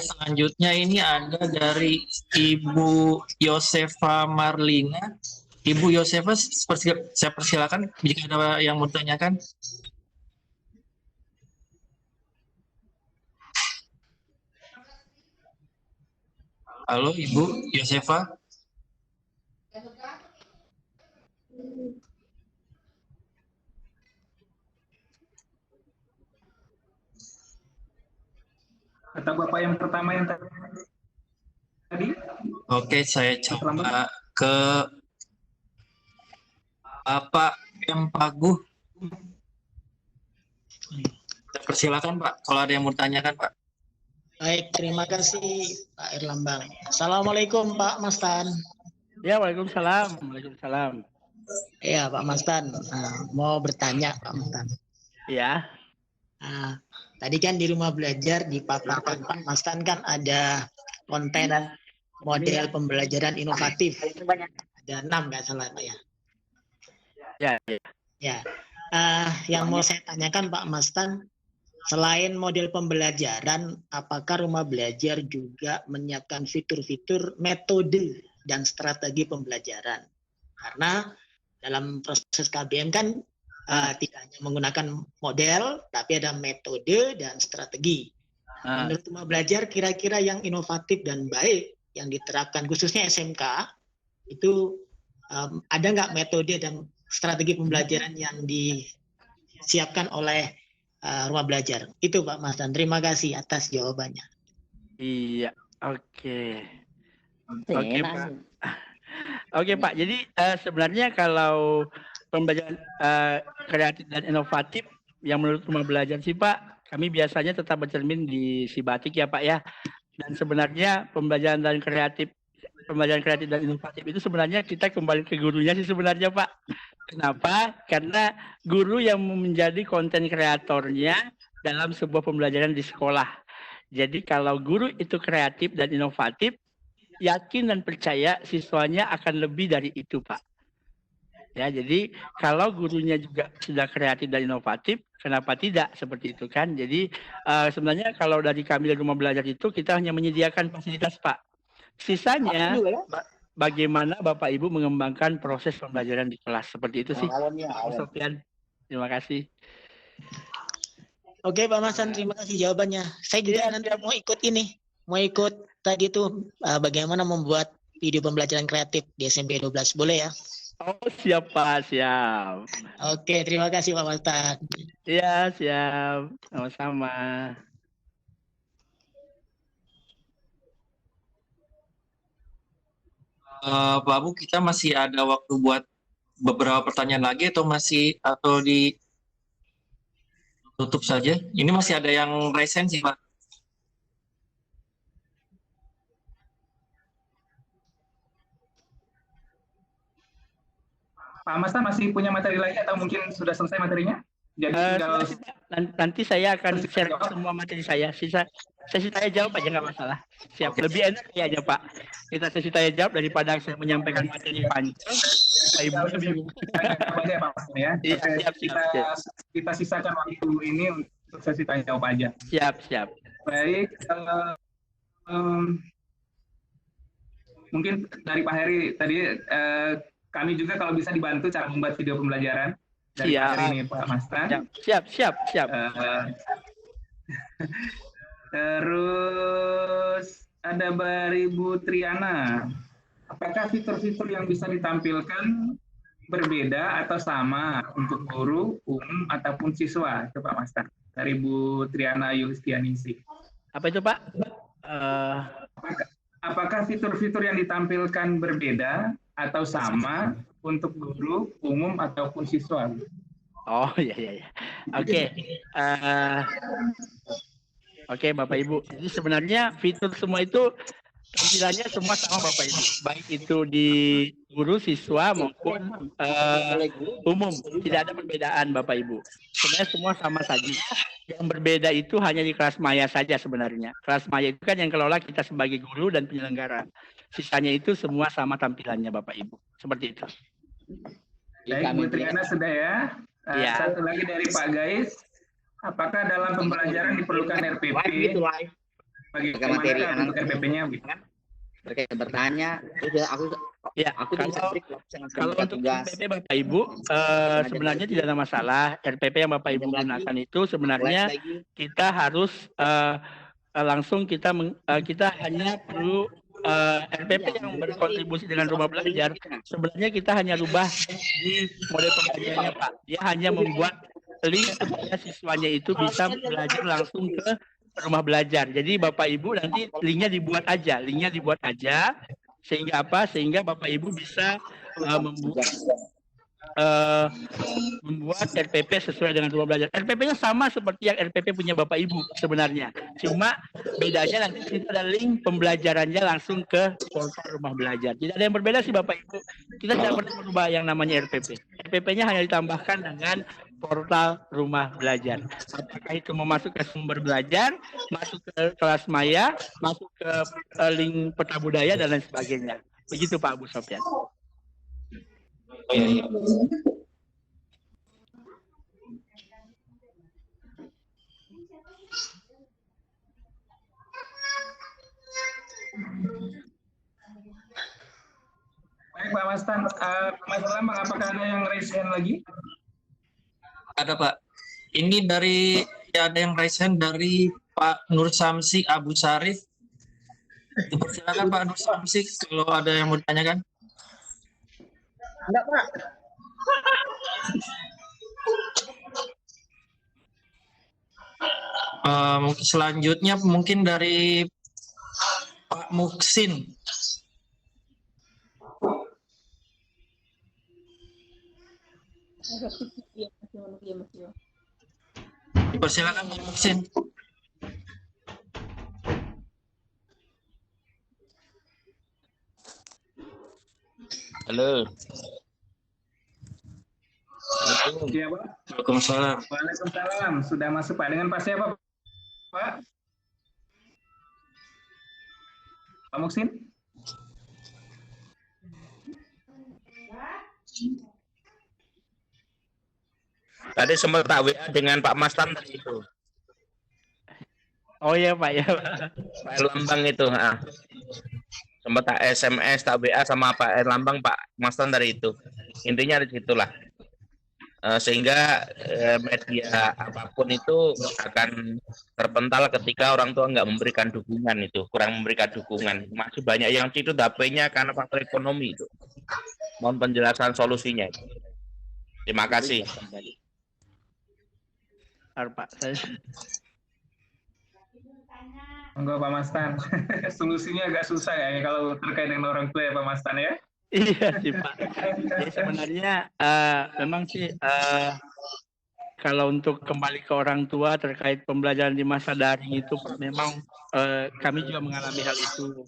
Selanjutnya ini ada dari Ibu Yosefa Marlina. Ibu Yosefa, saya persilakan jika ada yang mau ditanyakan. Halo Ibu Yosefa. Kata Bapak yang pertama yang tadi. Oke, saya coba ke Bapak M. Paguh. Saya persilakan Pak, kalau ada yang mau ditanyakan Pak. Baik, terima kasih Pak Erlambang. Assalamualaikum Pak Mastan. Ya, waalaikumsalam. Waalaikumsalam. Ya Pak Mastan, mau bertanya Pak Mastan. Ya. Tadi kan di rumah belajar dipaparkan Pak Mastan kan ada konten model pembelajaran inovatif. Ada 6 nggak salah Pak ya? Ya. Yang mau saya tanyakan Pak Mastan, selain model pembelajaran, apakah rumah belajar juga menyiapkan fitur-fitur metode dan strategi pembelajaran? Karena dalam proses KBM kan tidak hanya menggunakan model, tapi ada metode dan strategi. Menurut rumah belajar, kira-kira yang inovatif dan baik yang diterapkan khususnya SMK, itu ada nggak metode dan strategi pembelajaran yang disiapkan oleh rumah belajar? Itu Pak Mas, dan terima kasih atas jawabannya. Iya, oke. Oke Pak. Oke Pak, jadi sebenarnya kalau pembelajaran kreatif dan inovatif yang menurut rumah belajar sih Pak, kami biasanya tetap bercermin di Sibatik ya Pak ya. Dan sebenarnya pembelajaran kreatif dan inovatif itu sebenarnya kita kembali ke gurunya sih sebenarnya Pak. Kenapa? Karena guru yang menjadi konten kreatornya dalam sebuah pembelajaran di sekolah. Jadi kalau guru itu kreatif dan inovatif, yakin dan percaya siswanya akan lebih dari itu Pak. Ya, jadi kalau gurunya juga sudah kreatif dan inovatif, kenapa tidak seperti itu kan? Jadi sebenarnya kalau dari kami di rumah belajar itu kita hanya menyediakan fasilitas Pak. Sisanya bagaimana Bapak Ibu mengembangkan proses pembelajaran di kelas seperti itu sih. Sofian, terima kasih. Oke Pak Masan, terima kasih jawabannya. Saya juga nanti mau ikut tadi tuh bagaimana membuat video pembelajaran kreatif di SMP 12, boleh ya? Oh siap Pak, siap. Oke, terima kasih Pak Mastan. Iya siap, sama-sama. Pak Abu, kita masih ada waktu buat beberapa pertanyaan lagi atau ditutup saja? Ini masih ada yang raise hand sih Pak. Pak Mastan masih punya materi lagi atau mungkin sudah selesai materinya? Jadi tinggal nanti saya akan share semua materi saya. Sesi tanya jawab aja nggak masalah. Siap. Lebih enak kayaknya Pak. Kita sesi tanya jawab daripada saya menyampaikan materi panjang. ya. Kita sisakan waktu ini untuk sesi tanya jawab aja. Siap. Baik. Mungkin dari Pak Heri tadi kami juga kalau bisa dibantu cara membuat video pembelajaran dari Pak Heri ini Pak Mastan. Siap. Terus ada dari Bu Triana. Apakah fitur-fitur yang bisa ditampilkan berbeda atau sama untuk guru, umum, ataupun siswa? Itu Pak Mastan. Dari Bu Triana Yulistianisi. Apa itu Pak? Apakah fitur-fitur yang ditampilkan berbeda atau sama untuk guru, umum, ataupun siswa? Oh iya. Oke. Oke Bapak Ibu. Jadi sebenarnya fitur semua itu tampilannya semua sama Bapak Ibu, baik itu di guru, siswa maupun umum, tidak ada perbedaan Bapak Ibu. Sebenarnya semua sama saja. Yang berbeda itu hanya di kelas maya saja sebenarnya. Kelas maya itu kan yang kelola kita sebagai guru dan penyelenggara. Sisanya itu semua sama tampilannya Bapak Ibu. Seperti itu. Baik, Bu Triana sudah ya. Ya. Satu lagi dari Pak Gais. Apakah dalam pembelajaran diperlukan RPP? Bagaimana untuk RPP-nya? Mereka bertanya, udah aku bisa break kalau untuk RPP Bapak Ibu sebenarnya tidak ada masalah. RPP yang Bapak Ibu gunakan itu sebenarnya kita harus langsung kita hanya perlu RPP yang berkontribusi dengan rumah belajar. Sebenarnya kita hanya rubah di model pembelajarannya Pak. Dia hanya membuat link supaya siswanya itu bisa belajar langsung ke rumah belajar. Jadi Bapak Ibu nanti linknya dibuat aja, sehingga apa? Sehingga Bapak Ibu bisa membuat RPP sesuai dengan rumah belajar. RPP-nya sama seperti yang RPP punya Bapak Ibu sebenarnya. Cuma bedanya nanti kita ada link pembelajarannya langsung ke portal rumah belajar. Tidak ada yang berbeda sih Bapak Ibu. Kita tidak perlu merubah yang namanya RPP. RPP-nya hanya ditambahkan dengan portal rumah belajar. Apakah itu mau masuk ke sumber belajar, masuk ke kelas maya, masuk ke link peta budaya dan lain sebagainya. Begitu Pak Abu Sofyan. Baik Pak Mastan, Mas Lambang, apakah ada yang raise hand lagi? Ada Pak. Ini ada yang raise hand dari Pak Nur Samsi Abu Sarif. Silakan Pak Nur Samsi kalau ada yang mau ditanyakan. Enggak, Pak. Selanjutnya mungkin dari Pak Muksin. Persilakan Pak Muksin. Halo. Iya Pak. Waalaikumsalam. Waalaikumsalam. Sudah masuk Pak. Dengan Pak siapa Pak? Pak Muksin? Tadi sempat tak WA dengan Pak Mastan tadi itu. Oh iya Pak ya. Pak Lambang itu. Sempat tak SMS, tak WA sama Pak Lambang, Pak Mastan dari itu. Intinya di situlah. Sehingga media apapun itu akan terpental ketika orang tua nggak memberikan dukungan itu, kurang memberikan dukungan. Masih banyak yang itu HP-nya karena faktor ekonomi itu. Mohon penjelasan solusinya. Terima kasih. Pak, Enggak Pak Mastan. Solusinya agak susah ya kalau terkait dengan orang tua ya Pak Mastan ya. Iya sih Pak. Jadi sebenarnya memang sih kalau untuk kembali ke orang tua terkait pembelajaran di masa daring itu memang kami juga mengalami hal itu.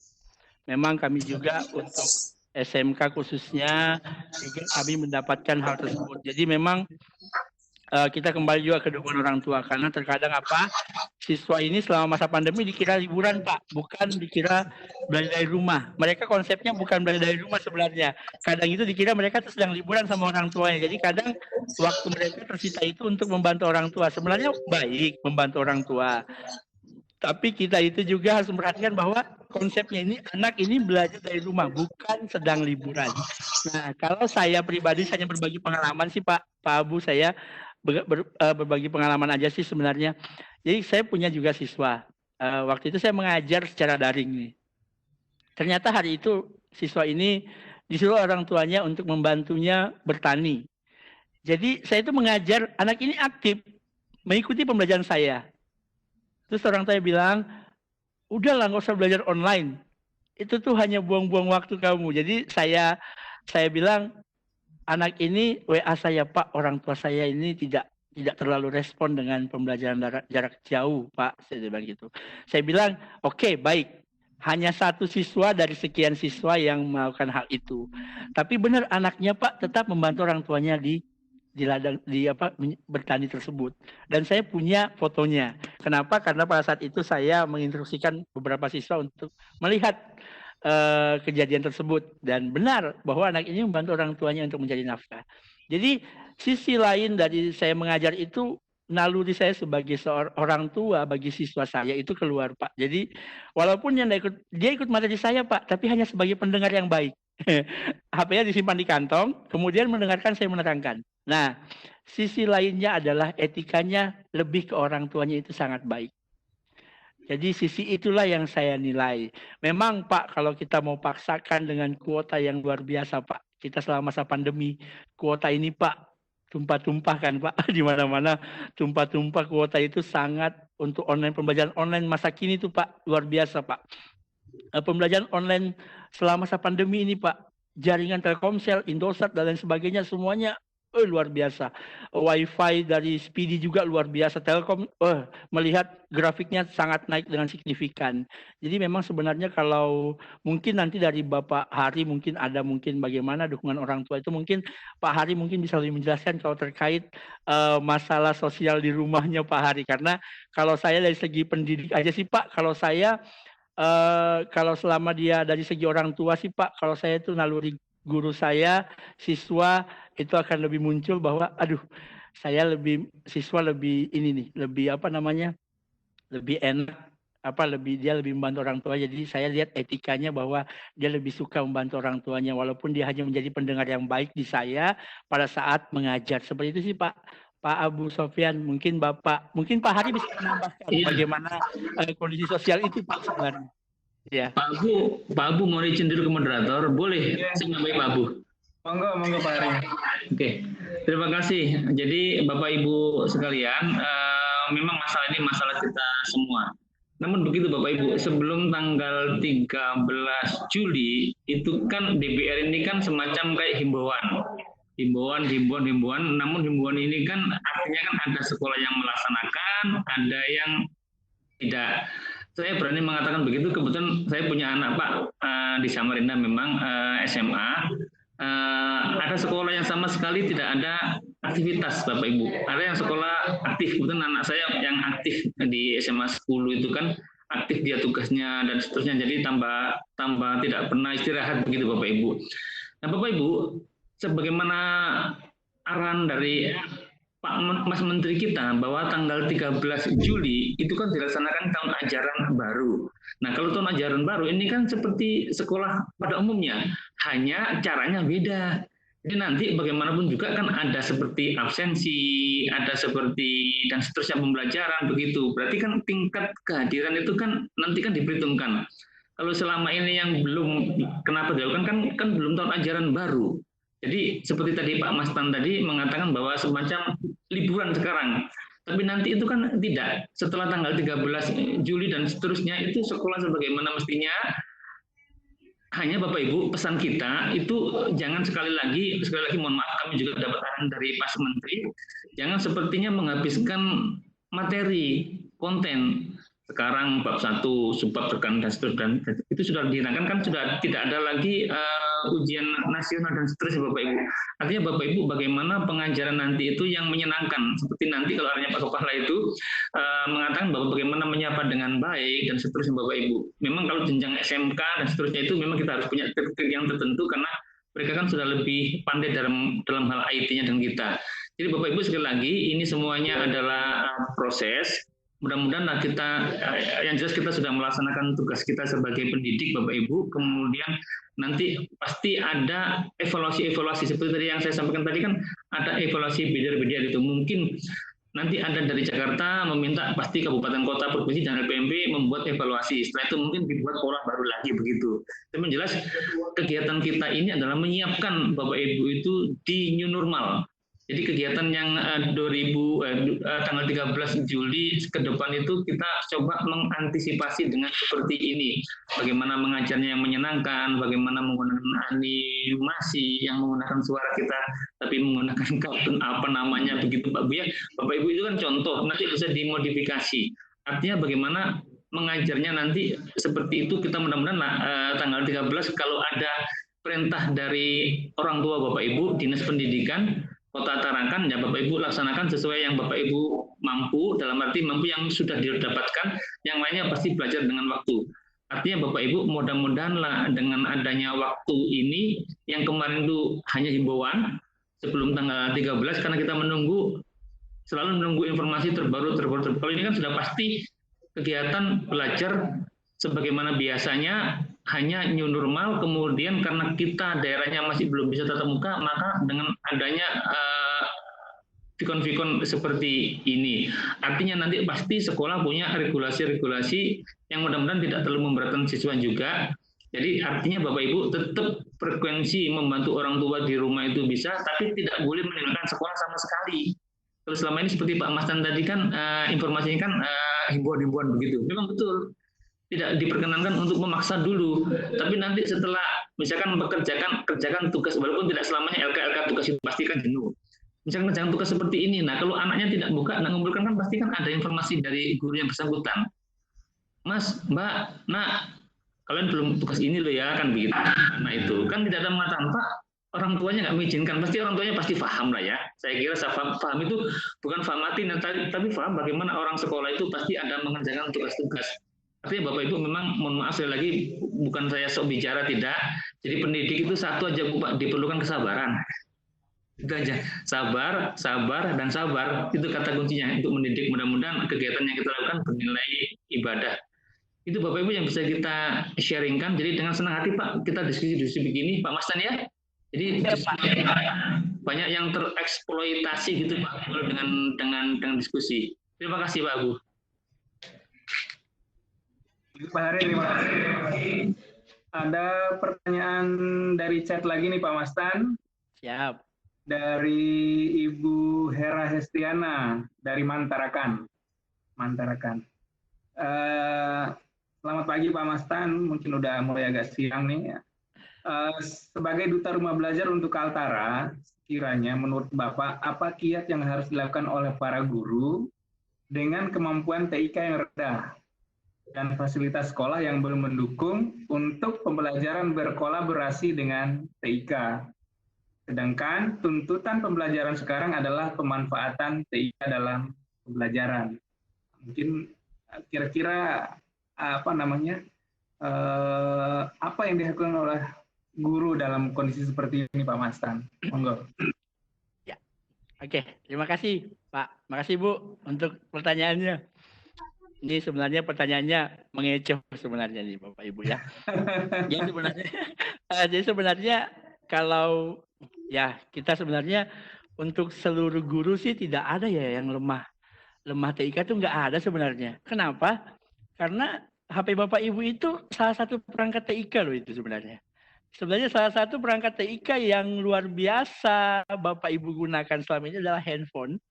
Memang kami juga untuk SMK khususnya juga kami mendapatkan hal tersebut. Jadi memang kita kembali juga ke dukungan orang tua karena terkadang siswa ini selama masa pandemi dikira liburan Pak, bukan dikira belajar dari rumah. Mereka konsepnya bukan belajar dari rumah sebenarnya. Kadang itu dikira mereka sedang liburan sama orang tuanya. Jadi kadang waktu mereka tersita itu untuk membantu orang tua. Sebenarnya baik membantu orang tua. Tapi kita itu juga harus memperhatikan bahwa konsepnya ini anak ini belajar dari rumah, bukan sedang liburan. Nah, kalau saya pribadi hanya berbagi pengalaman sih Pak Abu, saya berbagi pengalaman aja sih sebenarnya. Jadi saya punya juga siswa. Waktu itu saya mengajar secara daring nih. Ternyata hari itu siswa ini disuruh orang tuanya untuk membantunya bertani. Jadi saya itu mengajar anak ini aktif mengikuti pembelajaran saya. Terus orang tua bilang, udahlah nggak usah belajar online. Itu tuh hanya buang-buang waktu kamu. Jadi saya bilang, anak ini WA saya Pak, orang tua saya ini tidak terlalu respon dengan pembelajaran jarak jauh Pak, saya bilang gitu. Saya bilang, oke, baik. hanya satu siswa dari sekian siswa yang melakukan hal itu. Tapi benar anaknya Pak tetap membantu orang tuanya di ladang bertani tersebut. Dan saya punya fotonya. Kenapa? Karena pada saat itu saya menginstruksikan beberapa siswa untuk melihat kejadian tersebut, dan benar bahwa anak ini membantu orang tuanya untuk mencari nafkah. Jadi sisi lain dari saya mengajar itu, naluri saya sebagai seorang tua bagi siswa saya itu keluar Pak. Jadi walaupun dia ikut materi saya Pak, tapi hanya sebagai pendengar yang baik. HP-nya disimpan di kantong, kemudian mendengarkan saya menerangkan. Nah, sisi lainnya adalah etikanya lebih ke orang tuanya itu sangat baik. Jadi sisi itulah yang saya nilai. Memang Pak, kalau kita mau paksakan dengan kuota yang luar biasa Pak, kita selama masa pandemi, kuota ini Pak, tumpah-tumpah kan Pak, di mana-mana tumpah-tumpah kuota itu sangat untuk pembelajaran online masa kini itu Pak, luar biasa Pak. Pembelajaran online selama masa pandemi ini Pak, jaringan Telkomsel, Indosat dan lain sebagainya semuanya luar biasa. Wi-Fi dari Speedy juga luar biasa. Telkom melihat grafiknya sangat naik dengan signifikan. Jadi memang sebenarnya kalau mungkin nanti dari Bapak Hari mungkin bagaimana dukungan orang tua itu, mungkin Pak Hari mungkin bisa lebih menjelaskan kalau terkait masalah sosial di rumahnya Pak Hari. Karena kalau saya dari segi pendidik aja sih Pak, kalau saya kalau selama dia dari segi orang tua sih Pak, kalau saya itu naluri guru saya, siswa itu akan lebih muncul bahwa siswa lebih ini nih, lebih lebih enak, dia lebih membantu orang tua. Jadi saya lihat etikanya bahwa dia lebih suka membantu orang tuanya walaupun dia hanya menjadi pendengar yang baik di saya pada saat mengajar. Seperti itu sih Pak Abu Sofyan. Mungkin Pak Hari bisa menambahkan bagaimana kondisi sosial itu Pak sebenarnya. Ya. Pak Abu mau izin dulu ke moderator, boleh? Saya nambahin Pak Abu. Monggo Pak Hari. Oke, terima kasih. Jadi Bapak Ibu sekalian, memang masalah ini masalah kita semua. Namun begitu Bapak Ibu, sebelum tanggal 13 Juli itu kan DBR ini kan semacam kayak himbauan. Namun himbauan ini kan artinya kan ada sekolah yang melaksanakan, ada yang tidak. Saya berani mengatakan begitu, kebetulan saya punya anak Pak di Samarinda memang SMA. Ada sekolah yang sama sekali tidak ada aktivitas Bapak Ibu. Ada yang sekolah aktif, kebetulan anak saya yang aktif di SMA 10 itu kan aktif dia tugasnya dan seterusnya. Jadi tambah tidak pernah istirahat begitu Bapak Ibu. Nah Bapak Ibu, sebagaimana arahan dari Pak Mas Menteri kita bahwa tanggal 13 Juli itu kan dilaksanakan tahun ajaran baru. Nah kalau tahun ajaran baru ini kan seperti sekolah pada umumnya, hanya caranya beda. Jadi nanti bagaimanapun juga kan ada seperti absensi, ada seperti dan seterusnya pembelajaran begitu. Berarti kan tingkat kehadiran itu kan nanti kan diperhitungkan. Kalau selama ini yang belum kenapa dilakukan kan belum tahun ajaran baru. Jadi seperti tadi Pak Mas Tan tadi mengatakan bahwa semacam liburan sekarang. Tapi nanti itu kan tidak. Setelah tanggal 13 Juli dan seterusnya itu sekolah sebagaimana mestinya. Hanya Bapak Ibu pesan kita itu jangan sekali lagi mohon maaf kami juga dapat arahan dari Pak Menteri, jangan sepertinya menghabiskan materi, konten. Sekarang bab 1, subbab tekan dan seterusnya itu sudah dihilangkan kan sudah tidak ada lagi ujian nasional dan seterusnya Bapak Ibu. Artinya Bapak Ibu bagaimana pengajaran nanti itu yang menyenangkan seperti nanti kalau artinya Pak Kepala itu mengatakan bahwa bagaimana menyapa dengan baik dan seterusnya Bapak Ibu. Memang kalau jenjang SMK dan seterusnya itu memang kita harus punya trik-trik yang tertentu karena mereka kan sudah lebih pandai dalam hal IT-nya dan kita. Jadi Bapak Ibu sekali lagi ini semuanya adalah proses. Mudah-mudahan yang jelas kita sudah melaksanakan tugas kita sebagai pendidik Bapak Ibu, kemudian nanti pasti ada evaluasi seperti tadi yang saya sampaikan tadi kan ada evaluasi beda-beda itu. Mungkin nanti ada dari Jakarta meminta pasti kabupaten kota provinsi dan LPMP membuat evaluasi. Setelah itu mungkin dibuat pola baru lagi begitu. Tapi jelas kegiatan kita ini adalah menyiapkan Bapak Ibu itu di new normal. Jadi kegiatan yang tanggal 13 Juli ke depan itu kita coba mengantisipasi dengan seperti ini. Bagaimana mengajarnya yang menyenangkan, bagaimana menggunakan animasi yang menggunakan suara kita, tapi menggunakan kartun apa namanya begitu Pak Bu ya. Bapak Ibu itu kan contoh, nanti bisa dimodifikasi. Artinya bagaimana mengajarnya nanti seperti itu. Kita mudah-mudahan tanggal 13 kalau ada perintah dari orang tua Bapak Ibu, Dinas Pendidikan Kota Tarakan, ya Bapak Ibu laksanakan sesuai yang Bapak Ibu mampu, dalam arti mampu yang sudah didapatkan, yang lainnya pasti belajar dengan waktu. Artinya Bapak Ibu mudah-mudahan lah dengan adanya waktu ini, yang kemarin itu hanya himbauan sebelum tanggal 13, karena kita selalu menunggu informasi terbaru. Kalau ini kan sudah pasti kegiatan belajar sebagaimana biasanya, hanya new normal. Kemudian karena kita daerahnya masih belum bisa tatap muka, maka dengan adanya vikon-vikon seperti ini, artinya nanti pasti sekolah punya regulasi-regulasi yang mudah-mudahan tidak terlalu memberatkan siswa juga. Jadi artinya Bapak Ibu tetap frekuensi membantu orang tua di rumah itu bisa, tapi tidak boleh meninggalkan sekolah sama sekali. Kalau selama ini seperti Pak Mastan tadi kan informasinya kan himbauan-himbauan begitu. Memang betul. Tidak diperkenankan untuk memaksa dulu, tapi nanti setelah misalkan kerjakan tugas, walaupun tidak selamanya LK tugas itu pasti kan jenuh. Misalkan kerjakan tugas seperti ini, nah kalau anaknya tidak buka, mengumpulkan kan pasti kan ada informasi dari guru yang bersangkutan. Mas, Mbak, Nak, kalian belum tugas ini loh ya, kan begitu. Nah itu kan tidak ada mengatakan Pak, orang tuanya nggak mengizinkan, pasti orang tuanya pasti paham lah ya. Saya kira paham itu bukan paham mati, tapi paham bagaimana orang sekolah itu pasti ada mengerjakan tugas-tugas. Artinya Bapak Ibu memang, mohon maaf sekali lagi, bukan saya sok bicara, tidak. Jadi pendidik itu satu aja Bu Pak, diperlukan kesabaran. Itu aja, sabar, dan sabar. Itu kata kuncinya untuk mendidik. Mudah-mudahan kegiatan yang kita lakukan bernilai ibadah. Itu Bapak Ibu yang bisa kita sharingkan. Jadi dengan senang hati Pak, kita diskusi begini, Pak Mastan ya. Jadi banyak yang tereksploitasi gitu Pak, dengan diskusi. Terima kasih Pak Bu. Pak Hari, terima kasih. Ada pertanyaan dari chat lagi nih Pak Mastan. Siap. Dari Ibu Hera Hestiana dari Mantarakan. Selamat pagi Pak Mastan, mungkin udah mulai agak siang nih ya. Sebagai duta rumah belajar untuk Kaltara, kiranya menurut Bapak apa kiat yang harus dilakukan oleh para guru dengan kemampuan TIK yang rendah dan fasilitas sekolah yang belum mendukung untuk pembelajaran berkolaborasi dengan TIK. Sedangkan tuntutan pembelajaran sekarang adalah pemanfaatan TIK dalam pembelajaran. Mungkin kira-kira apa yang dilakukan oleh guru dalam kondisi seperti ini Pak Mastan? Monggo. Ya, oke. Terima kasih Pak. Makasih Bu untuk pertanyaannya. Ini sebenarnya pertanyaannya mengecoh sebenarnya nih Bapak Ibu ya. Jadi sebenarnya kalau ya kita sebenarnya untuk seluruh guru sih tidak ada ya yang lemah TIK itu nggak ada sebenarnya. Kenapa? Karena HP Bapak Ibu itu salah satu perangkat TIK loh itu sebenarnya. Sebenarnya salah satu perangkat TIK yang luar biasa Bapak Ibu gunakan selama ini adalah handphone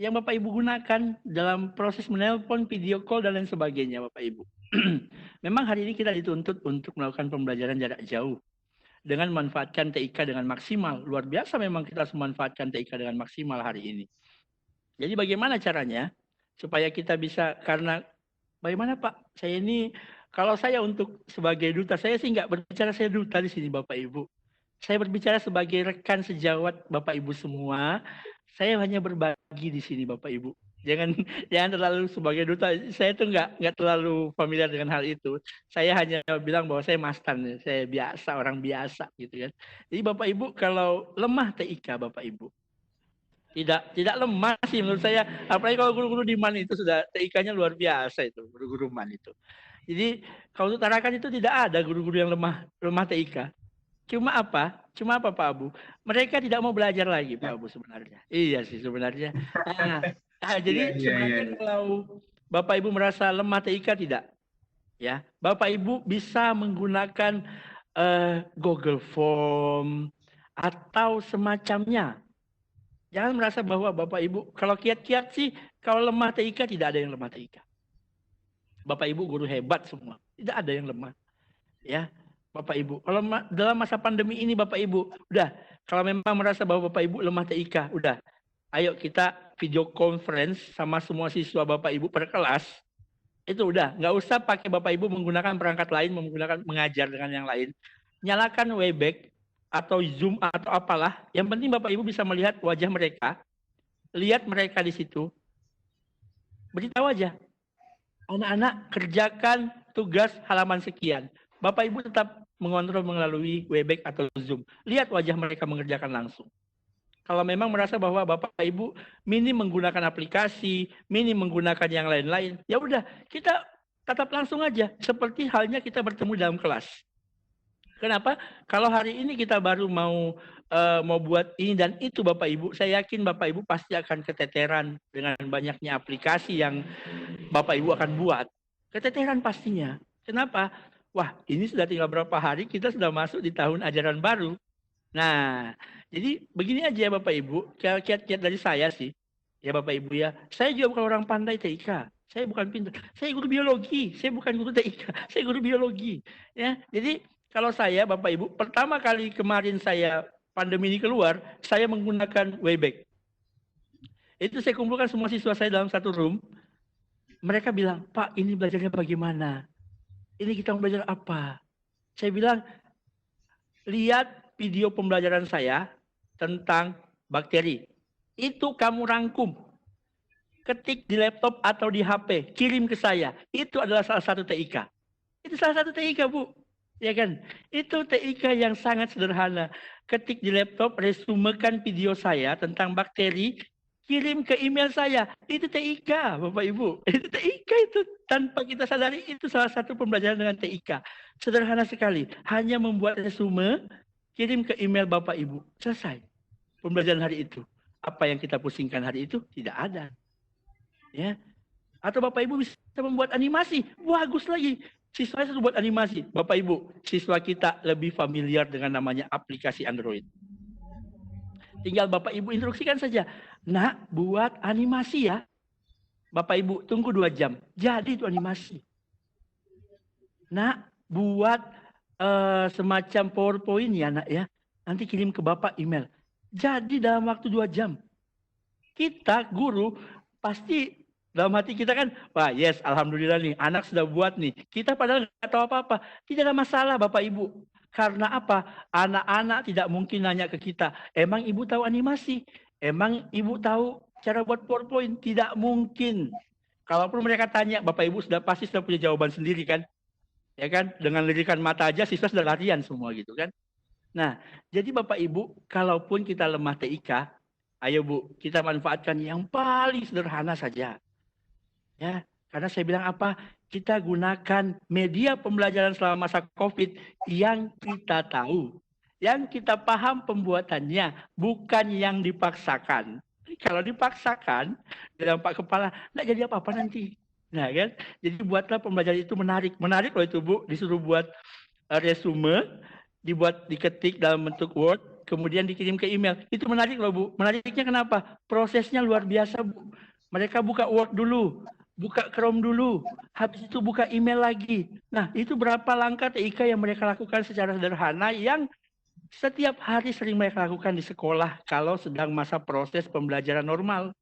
yang Bapak Ibu gunakan dalam proses menelpon, video call, dan lain sebagainya Bapak Ibu. Memang hari ini kita dituntut untuk melakukan pembelajaran jarak jauh dengan memanfaatkan TIK dengan maksimal. Luar biasa memang kita harus memanfaatkan TIK dengan maksimal hari ini. Jadi bagaimana caranya supaya kita bisa, karena bagaimana Pak, saya ini, kalau saya untuk sebagai duta, saya sih nggak berbicara saya duta di sini Bapak Ibu. Saya berbicara sebagai rekan sejawat Bapak Ibu semua. Saya hanya berbagi di sini Bapak Ibu. Jangan terlalu sebagai duta. Saya tuh nggak terlalu familiar dengan hal itu. Saya hanya bilang bahwa saya Mastan, saya biasa, orang biasa gitu kan. Jadi Bapak Ibu kalau lemah TIK Bapak Ibu, tidak lemah sih menurut saya. Apalagi kalau guru-guru di MAN itu sudah TIK-nya luar biasa itu, guru-guru MAN itu. Jadi kalau untuk Tarakan itu tidak ada guru-guru yang lemah TIK. Cuma apa Pak Abu? Mereka tidak mau belajar lagi Pak Abu sebenarnya. Iya sih sebenarnya. Jadi sebenarnya kalau Bapak Ibu merasa lemah TIK tidak, ya Bapak Ibu bisa menggunakan Google Form atau semacamnya. Jangan merasa bahwa Bapak Ibu kalau kiat-kiat sih kalau lemah TIK tidak ada yang lemah TIK. Bapak Ibu guru hebat semua, tidak ada yang lemah, ya. Bapak Ibu, kalau dalam masa pandemi ini Bapak Ibu, udah kalau memang merasa bahwa Bapak Ibu lemah TIK, udah ayo kita video conference sama semua siswa Bapak Ibu per kelas. Itu udah, nggak usah pakai Bapak Ibu menggunakan perangkat lain, menggunakan mengajar dengan yang lain. Nyalakan Webex atau Zoom atau apalah. Yang penting Bapak Ibu bisa melihat wajah mereka, lihat mereka di situ. Beritahu aja, anak-anak kerjakan tugas halaman sekian. Bapak Ibu tetap mengontrol melalui Webex atau Zoom. Lihat wajah mereka mengerjakan langsung. Kalau memang merasa bahwa Bapak Ibu minim menggunakan aplikasi, minim menggunakan yang lain-lain, ya udah kita tatap langsung aja seperti halnya kita bertemu dalam kelas. Kenapa? Kalau hari ini kita baru mau buat ini dan itu Bapak Ibu, saya yakin Bapak Ibu pasti akan keteteran dengan banyaknya aplikasi yang Bapak Ibu akan buat. Keteteran pastinya. Kenapa? Wah, ini sudah tinggal berapa hari kita sudah masuk di tahun ajaran baru. Nah, jadi begini aja ya Bapak Ibu, kiat-kiat dari saya sih, ya Bapak Ibu ya. Saya juga bukan orang pandai TIK, saya bukan pintar, saya guru biologi, saya bukan guru TIK, saya guru biologi. Ya, jadi kalau saya Bapak Ibu, pertama kali kemarin saya pandemi ini keluar, saya menggunakan Webex. Itu saya kumpulkan semua siswa saya dalam satu room. Mereka bilang, Pak, ini belajarnya bagaimana? Ini kita mau belajar apa? Saya bilang, lihat video pembelajaran saya tentang bakteri. Itu kamu rangkum. Ketik di laptop atau di HP, kirim ke saya. Itu adalah salah satu TIK. Itu salah satu TIK, Bu. Ya kan? Itu TIK yang sangat sederhana. Ketik di laptop, resumekan video saya tentang bakteri, kirim ke email saya. Itu TIK, Bapak Ibu. Itu TIK itu. Tanpa kita sadari, itu salah satu pembelajaran dengan TIK. Sederhana sekali. Hanya membuat resume, kirim ke email Bapak Ibu. Selesai. Pembelajaran hari itu. Apa yang kita pusingkan hari itu tidak ada. Ya. Atau Bapak Ibu bisa membuat animasi. Bagus lagi. Siswa sudah buat animasi. Bapak Ibu, siswa kita lebih familiar dengan namanya aplikasi Android. Tinggal Bapak Ibu instruksikan saja. Nak, buat animasi ya. Bapak Ibu, tunggu 2 jam. Jadi itu animasi. Nak, buat semacam PowerPoint ya nak ya. Nanti kirim ke Bapak email. Jadi dalam waktu 2 jam. Kita guru pasti dalam hati kita kan, wah yes alhamdulillah nih anak sudah buat nih. Kita padahal nggak tahu apa-apa. Tidak ada masalah Bapak Ibu. Karena apa? Anak-anak tidak mungkin nanya ke kita, emang Ibu tahu animasi? Emang Ibu tahu cara buat PowerPoint? Tidak mungkin. Kalaupun mereka tanya, Bapak Ibu pasti sudah punya jawaban sendiri kan? Ya kan, dengan lirikan mata aja siswa sudah larian semua gitu kan. Nah, jadi Bapak Ibu, kalaupun kita lemah TIK, ayo Bu, kita manfaatkan yang paling sederhana saja. Ya, karena saya bilang apa? Kita gunakan media pembelajaran selama masa COVID yang kita tahu, yang kita paham pembuatannya, bukan yang dipaksakan. Kalau dipaksakan, dampak kepala, nggak jadi apa-apa nanti. Nah kan, jadi buatlah pembelajaran itu menarik. Menarik loh itu Bu, disuruh buat resume, diketik dalam bentuk Word, kemudian dikirim ke email. Itu menarik loh Bu. Menariknya kenapa? Prosesnya luar biasa Bu. Mereka buka Word dulu, buka Chrome dulu, habis itu buka email lagi. Nah itu berapa langkah TIK yang mereka lakukan secara sederhana yang setiap hari sering mereka lakukan di sekolah kalau sedang masa proses pembelajaran normal.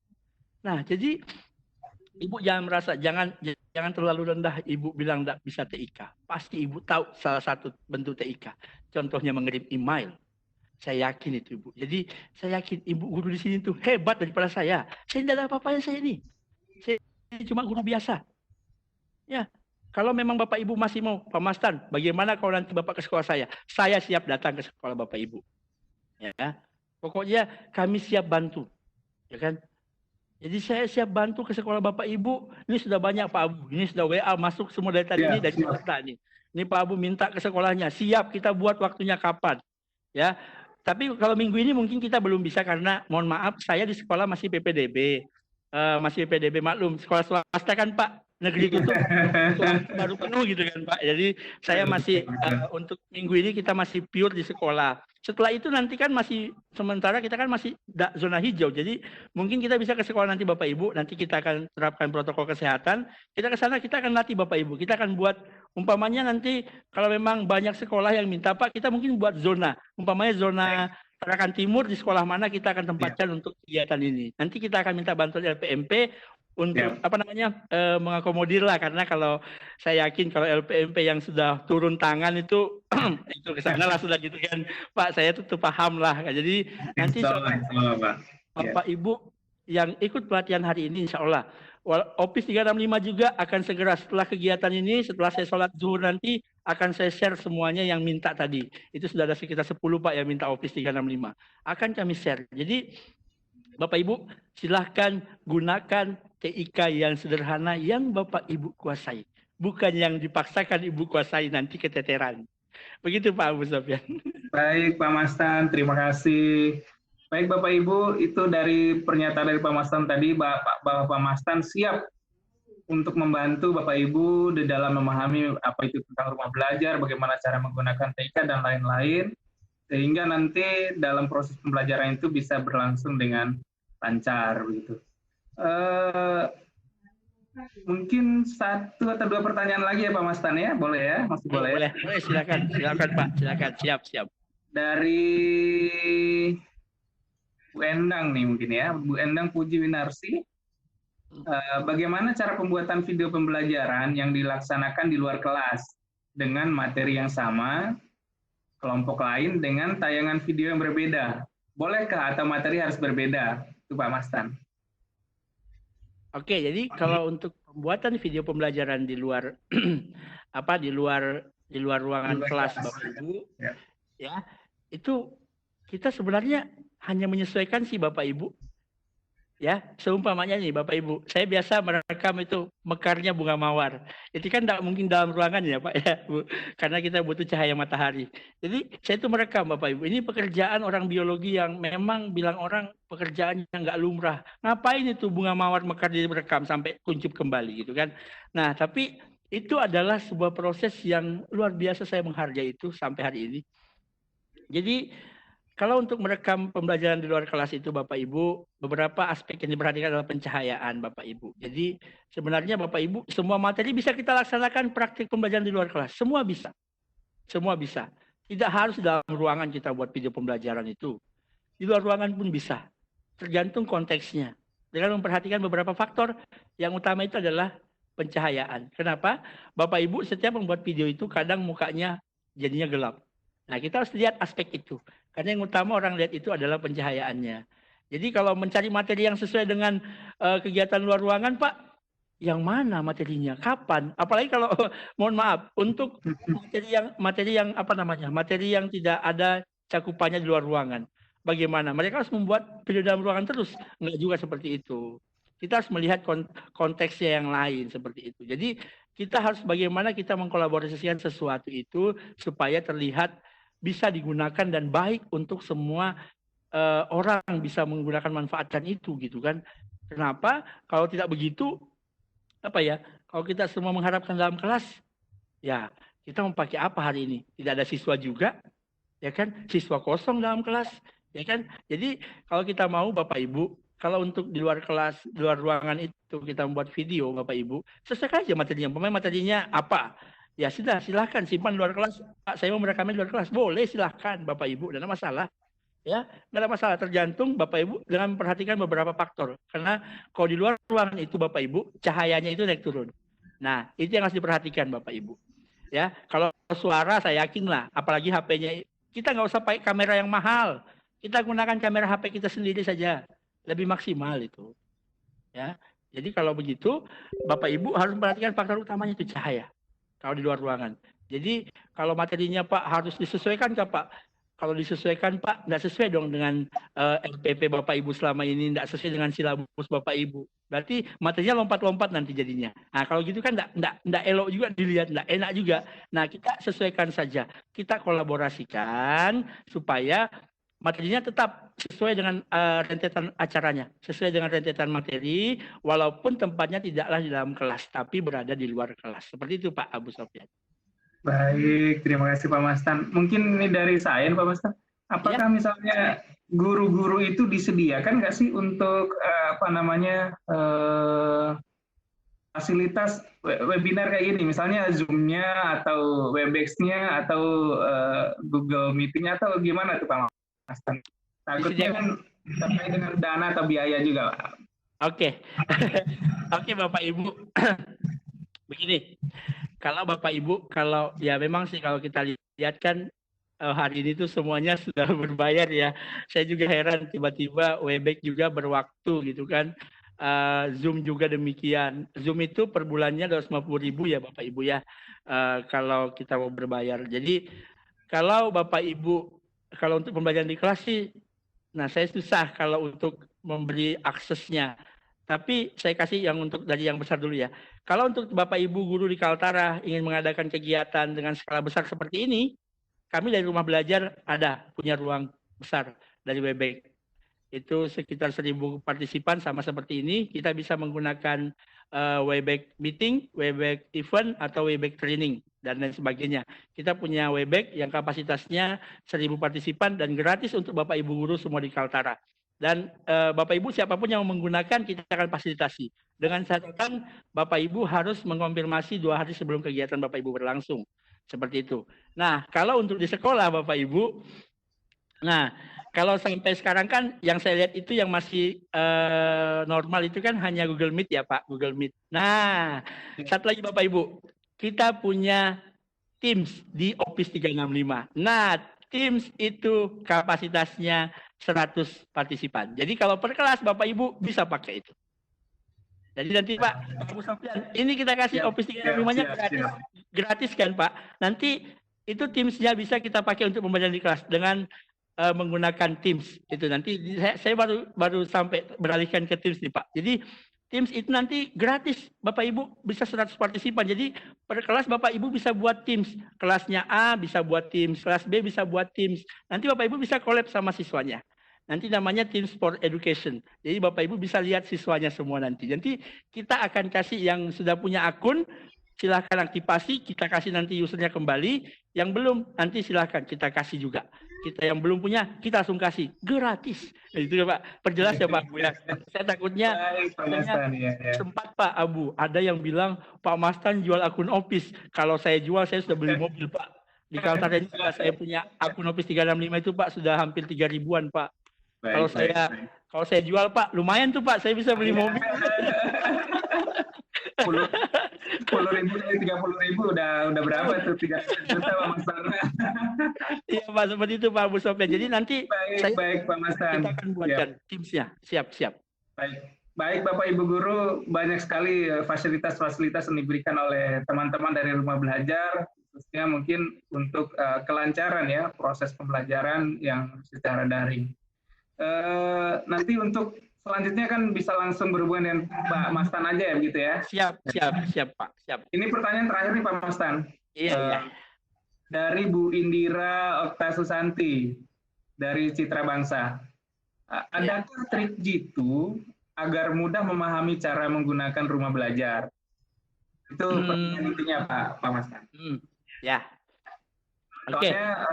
Nah jadi Ibu jangan merasa, jangan terlalu rendah Ibu bilang tidak bisa TIK. Pasti Ibu tahu salah satu bentuk TIK. Contohnya mengirim email. Saya yakin itu Ibu. Jadi saya yakin Ibu guru di sini tuh hebat daripada saya. Saya tidak ada apa-apanya saya ini. Saya cuma guru biasa. Ya, kalau memang Bapak Ibu masih mau, Pak Mastan, bagaimana kalau nanti Bapak ke sekolah saya? Saya siap datang ke sekolah Bapak Ibu. Ya, pokoknya kami siap bantu. Ya kan? Jadi saya siap bantu ke sekolah Bapak Ibu. Ini sudah banyak Pak Abu. Ini sudah WA masuk semua dari tadi ini dari peserta ini. Ini Pak Abu minta ke sekolahnya. Siap kita buat waktunya kapan. Ya. Tapi kalau minggu ini mungkin kita belum bisa karena mohon maaf saya di sekolah masih PPDB. Masih PPDB maklum. Sekolah swasta kan Pak negeri itu baru penuh gitu kan Pak. Jadi saya masih untuk minggu ini kita masih pure di sekolah. Setelah itu nanti kan masih sementara kita kan masih zona hijau. Jadi mungkin kita bisa ke sekolah nanti Bapak Ibu. Nanti kita akan terapkan protokol kesehatan. Kita ke sana kita akan latih Bapak Ibu. Kita akan buat umpamanya nanti kalau memang banyak sekolah yang minta Pak, kita mungkin buat zona. Umpamanya zona Tarakan Timur di sekolah mana kita akan tempatkan untuk kegiatan ini. Nanti kita akan minta bantuan LPMP untuk mengakomodir lah, karena kalau saya yakin kalau LPMP yang sudah turun tangan itu itu ke sana lah sudah gitu kan Pak, saya tuh paham lah. Jadi nanti Bapak Ibu yang ikut pelatihan hari ini insya Allah Office 365 juga akan segera setelah kegiatan ini, setelah saya sholat zuhur nanti akan saya share semuanya yang minta tadi. Itu sudah ada sekitar 10 Pak yang minta Office 365. Akan kami share. Jadi Bapak Ibu silahkan gunakan TIK yang sederhana yang Bapak Ibu kuasai. Bukan yang dipaksakan Ibu kuasai nanti keteteran. Begitu Pak Abu Sofyan. Baik Pak Mastan, terima kasih. Baik Bapak Ibu, itu dari pernyataan dari Pak Mastan tadi, bahwa Pak Mastan siap untuk membantu Bapak Ibu di dalam memahami apa itu tentang rumah belajar, bagaimana cara menggunakan TIK dan lain-lain, sehingga nanti dalam proses pembelajaran itu bisa berlangsung dengan lancar begitu. Mungkin 1 atau 2 pertanyaan lagi ya Pak Mastan ya, boleh ya? Masih boleh? Boleh, silakan Pak, silakan, siap. Dari Bu Endang nih mungkin ya, Bu Endang Puji Winarsi. Bagaimana cara pembuatan video pembelajaran yang dilaksanakan di luar kelas dengan materi yang sama, kelompok lain dengan tayangan video yang berbeda? Bolehkah atau materi harus berbeda? Itu Pak Mastan. Oke, jadi kalau untuk pembuatan video pembelajaran di luar di luar ruangan kelas Bapak Ibu, ya itu kita sebenarnya hanya menyesuaikan sih Bapak Ibu. Ya, seumpamanya nih Bapak Ibu, saya biasa merekam itu mekarnya bunga mawar. Itu kan tidak mungkin dalam ruangan ya Pak ya, Bu, karena kita butuh cahaya matahari. Jadi saya itu merekam Bapak Ibu. Ini pekerjaan orang biologi yang memang bilang orang pekerjaan yang nggak lumrah. Ngapain itu bunga mawar mekar direkam sampai kuncup kembali gitu kan? Nah, tapi itu adalah sebuah proses yang luar biasa, saya menghargai itu sampai hari ini. Jadi kalau untuk merekam pembelajaran di luar kelas itu Bapak Ibu, beberapa aspek yang diperhatikan adalah pencahayaan Bapak Ibu. Jadi sebenarnya Bapak Ibu, semua materi bisa kita laksanakan praktik pembelajaran di luar kelas. Semua bisa. Semua bisa. Tidak harus dalam ruangan kita buat video pembelajaran itu. Di luar ruangan pun bisa. Tergantung konteksnya. Dengan memperhatikan beberapa faktor, yang utama itu adalah pencahayaan. Kenapa? Bapak Ibu setiap membuat video itu kadang mukanya jadinya gelap. Nah, kita harus lihat aspek itu. Karena yang utama orang lihat itu adalah pencahayaannya. Jadi kalau mencari materi yang sesuai dengan kegiatan luar ruangan, Pak, yang mana materinya? Kapan? Apalagi kalau mohon maaf, untuk materi yang tidak ada cakupannya di luar ruangan. Bagaimana? Mereka harus membuat video dalam ruangan terus. Enggak juga seperti itu. Kita harus melihat konteksnya yang lain seperti itu. Jadi kita harus bagaimana kita mengkolaborasikan sesuatu itu supaya terlihat bisa digunakan dan baik untuk semua orang bisa menggunakan manfaatkan itu gitu kan. Kenapa? Kalau tidak begitu kalau kita semua mengharapkan dalam kelas, ya kita mau pakai apa hari ini? Tidak ada siswa juga, ya kan? Siswa kosong dalam kelas, ya kan? Jadi kalau kita mau Bapak Ibu, kalau untuk di luar kelas, di luar ruangan itu kita membuat video Bapak Ibu, sesuaikan aja materinya. Materinya apa? Ya sudah, silahkan simpan di luar kelas. Pak, saya mau merekamnya di luar kelas. Boleh, silahkan Bapak Ibu, tidak ada masalah. Ya, tidak ada masalah. Tergantung Bapak Ibu dengan memperhatikan beberapa faktor. Karena kalau di luar ruangan itu Bapak Ibu, cahayanya itu naik turun. Nah, itu yang harus diperhatikan Bapak Ibu. Ya, kalau suara saya yakin lah, apalagi HP-nya, kita nggak usah pakai kamera yang mahal. Kita gunakan kamera HP kita sendiri saja. Lebih maksimal itu. Ya, jadi kalau begitu, Bapak Ibu harus memperhatikan faktor utamanya itu cahaya. Kalau di luar ruangan. Jadi kalau materinya Pak harus disesuaikan Kak Pak. Kalau disesuaikan Pak, nggak sesuai dong dengan LPP Bapak Ibu selama ini, nggak sesuai dengan silabus Bapak Ibu. Berarti materinya lompat-lompat nanti jadinya. Nah kalau gitu kan nggak elok juga dilihat, nggak enak juga. Nah kita sesuaikan saja. Kita kolaborasikan supaya materinya tetap sesuai dengan rentetan acaranya, sesuai dengan rentetan materi, walaupun tempatnya tidaklah di dalam kelas, tapi berada di luar kelas. Seperti itu Pak Abu Sofyan. Baik, terima kasih Pak Mastan. Mungkin ini dari saya Pak Mastan. Apakah misalnya guru-guru itu disediakan nggak sih untuk fasilitas webinar kayak gini, misalnya Zoom-nya atau Webex-nya atau Google Meeting-nya atau gimana tuh Pak Mastan? Takutnya kan terkait dengan dana atau biaya juga. Oke. Oke Bapak Ibu. Begini, kalau Bapak Ibu, kalau ya memang sih kalau kita lihat kan hari ini tuh semuanya sudah berbayar ya. Saya juga heran tiba-tiba Webex juga berwaktu gitu kan. Zoom juga demikian. Zoom itu per bulannya 250.000 ya Bapak Ibu ya. Kalau kita mau berbayar. Jadi kalau Bapak Ibu, kalau untuk pembelajaran di kelas sih, nah saya susah kalau untuk memberi aksesnya. Tapi saya kasih yang untuk dari yang besar dulu ya. Kalau untuk Bapak Ibu guru di Kaltara ingin mengadakan kegiatan dengan skala besar seperti ini, kami dari Rumah Belajar ada punya ruang besar dari Webex. Itu sekitar 1.000 partisipan sama seperti ini. Kita bisa menggunakan Webex meeting, Webex event, atau Webex training, dan lain sebagainya. Kita punya Webex yang kapasitasnya 1.000 partisipan dan gratis untuk Bapak Ibu guru semua di Kaltara. Dan Bapak Ibu siapapun yang menggunakan kita akan fasilitasi. Dengan catatan Bapak Ibu harus mengonfirmasi 2 hari sebelum kegiatan Bapak Ibu berlangsung. Seperti itu. Nah, kalau untuk di sekolah Bapak Ibu, nah kalau sampai sekarang kan yang saya lihat itu yang masih normal itu kan hanya Google Meet ya Pak, Google Meet. Nah, satu lagi Bapak Ibu, kita punya Teams di Office 365. Nah, Teams itu kapasitasnya 100 partisipan. Jadi kalau per kelas Bapak Ibu bisa pakai itu. Jadi nanti Pak, Abu Sofyan, ini kita kasih Office 365-nya gratis. Gratis kan Pak? Nanti itu Teams-nya bisa kita pakai untuk pembelajaran di kelas dengan menggunakan Teams. Itu nanti saya baru sampai beralihkan ke Teams nih Pak. Jadi Teams itu nanti gratis. Bapak Ibu bisa 100 partisipan. Jadi per kelas Bapak Ibu bisa buat Teams. Kelasnya A bisa buat Teams, kelas B bisa buat Teams. Nanti Bapak Ibu bisa collab sama siswanya. Nanti namanya Teams for Education. Jadi Bapak Ibu bisa lihat siswanya semua nanti. Nanti kita akan kasih yang sudah punya akun, silahkan aktifasi, kita kasih nanti usernya kembali. Yang belum, nanti silahkan kita kasih juga. Kita yang belum punya, kita langsung kasih. Gratis. Nah, itu ya Pak. Perjelas ya Pak Abu ya. Saya takutnya sempat Pak Abu. Ada yang bilang, Pak Mastan jual akun Office. Kalau saya jual, saya sudah beli mobil Pak. Di Kaltara ini saya punya akun Office 365 itu Pak, sudah hampir 3.000-an Pak. Kalau saya jual Pak, lumayan tuh Pak, saya bisa beli mobil. 10.000 dari 30.000 udah berapa tuh, 3 juta Pak Mastan. Iya Pak, seperti itu Pak Abu Sofyan. Jadi nanti baik Pak Mastan. Kita akan buatkan Teams-nya, siap. Baik Bapak Ibu Guru, banyak sekali fasilitas-fasilitas yang diberikan oleh teman-teman dari Rumah Belajar, khususnya mungkin untuk kelancaran ya proses pembelajaran yang secara daring. Nanti untuk selanjutnya kan bisa langsung berhubungan dengan Pak Mastan aja ya begitu ya? Siap Pak, siap. Ini pertanyaan terakhir nih Pak Mastan. Iya. Dari Bu Indira Okta Susanti dari Citra Bangsa. Adakah trik jitu agar mudah memahami cara menggunakan Rumah Belajar? Itu pertanyaan intinya Pak Mastan. Ya. Soalnya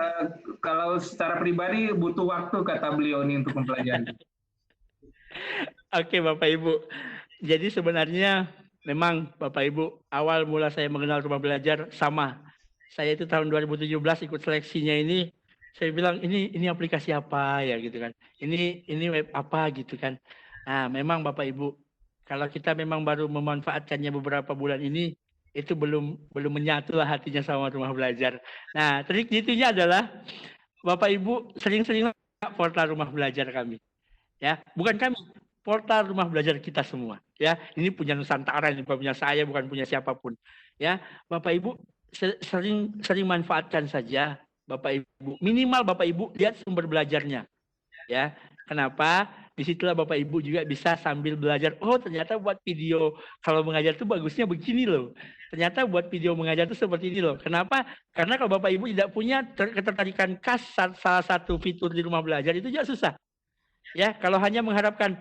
kalau secara pribadi butuh waktu kata beliau ini untuk mempelajari. Oke Bapak Ibu. Jadi sebenarnya memang Bapak Ibu awal mula saya mengenal Rumah Belajar sama. Saya itu tahun 2017 ikut seleksinya ini. Saya bilang ini aplikasi apa ya gitu kan. Ini web apa gitu kan. Nah memang Bapak Ibu kalau kita memang baru memanfaatkannya beberapa bulan ini, itu belum menyatu lah hatinya sama Rumah Belajar. Nah, trik jitunya adalah Bapak Ibu sering-sering portal Rumah Belajar kami. Ya, bukan kami, portal Rumah Belajar kita semua. Ya, ini punya Nusantara, ini bukan punya saya, bukan punya siapapun. Ya, Bapak Ibu sering manfaatkan saja Bapak Ibu. Minimal Bapak Ibu lihat sumber belajarnya. Ya, kenapa? Disitulah Bapak Ibu juga bisa sambil belajar. Oh ternyata buat video kalau mengajar itu bagusnya begini loh. Ternyata buat video mengajar itu seperti ini loh. Kenapa? Karena kalau Bapak Ibu tidak punya ketertarikan khas salah satu fitur di Rumah Belajar itu juga susah. Ya kalau hanya mengharapkan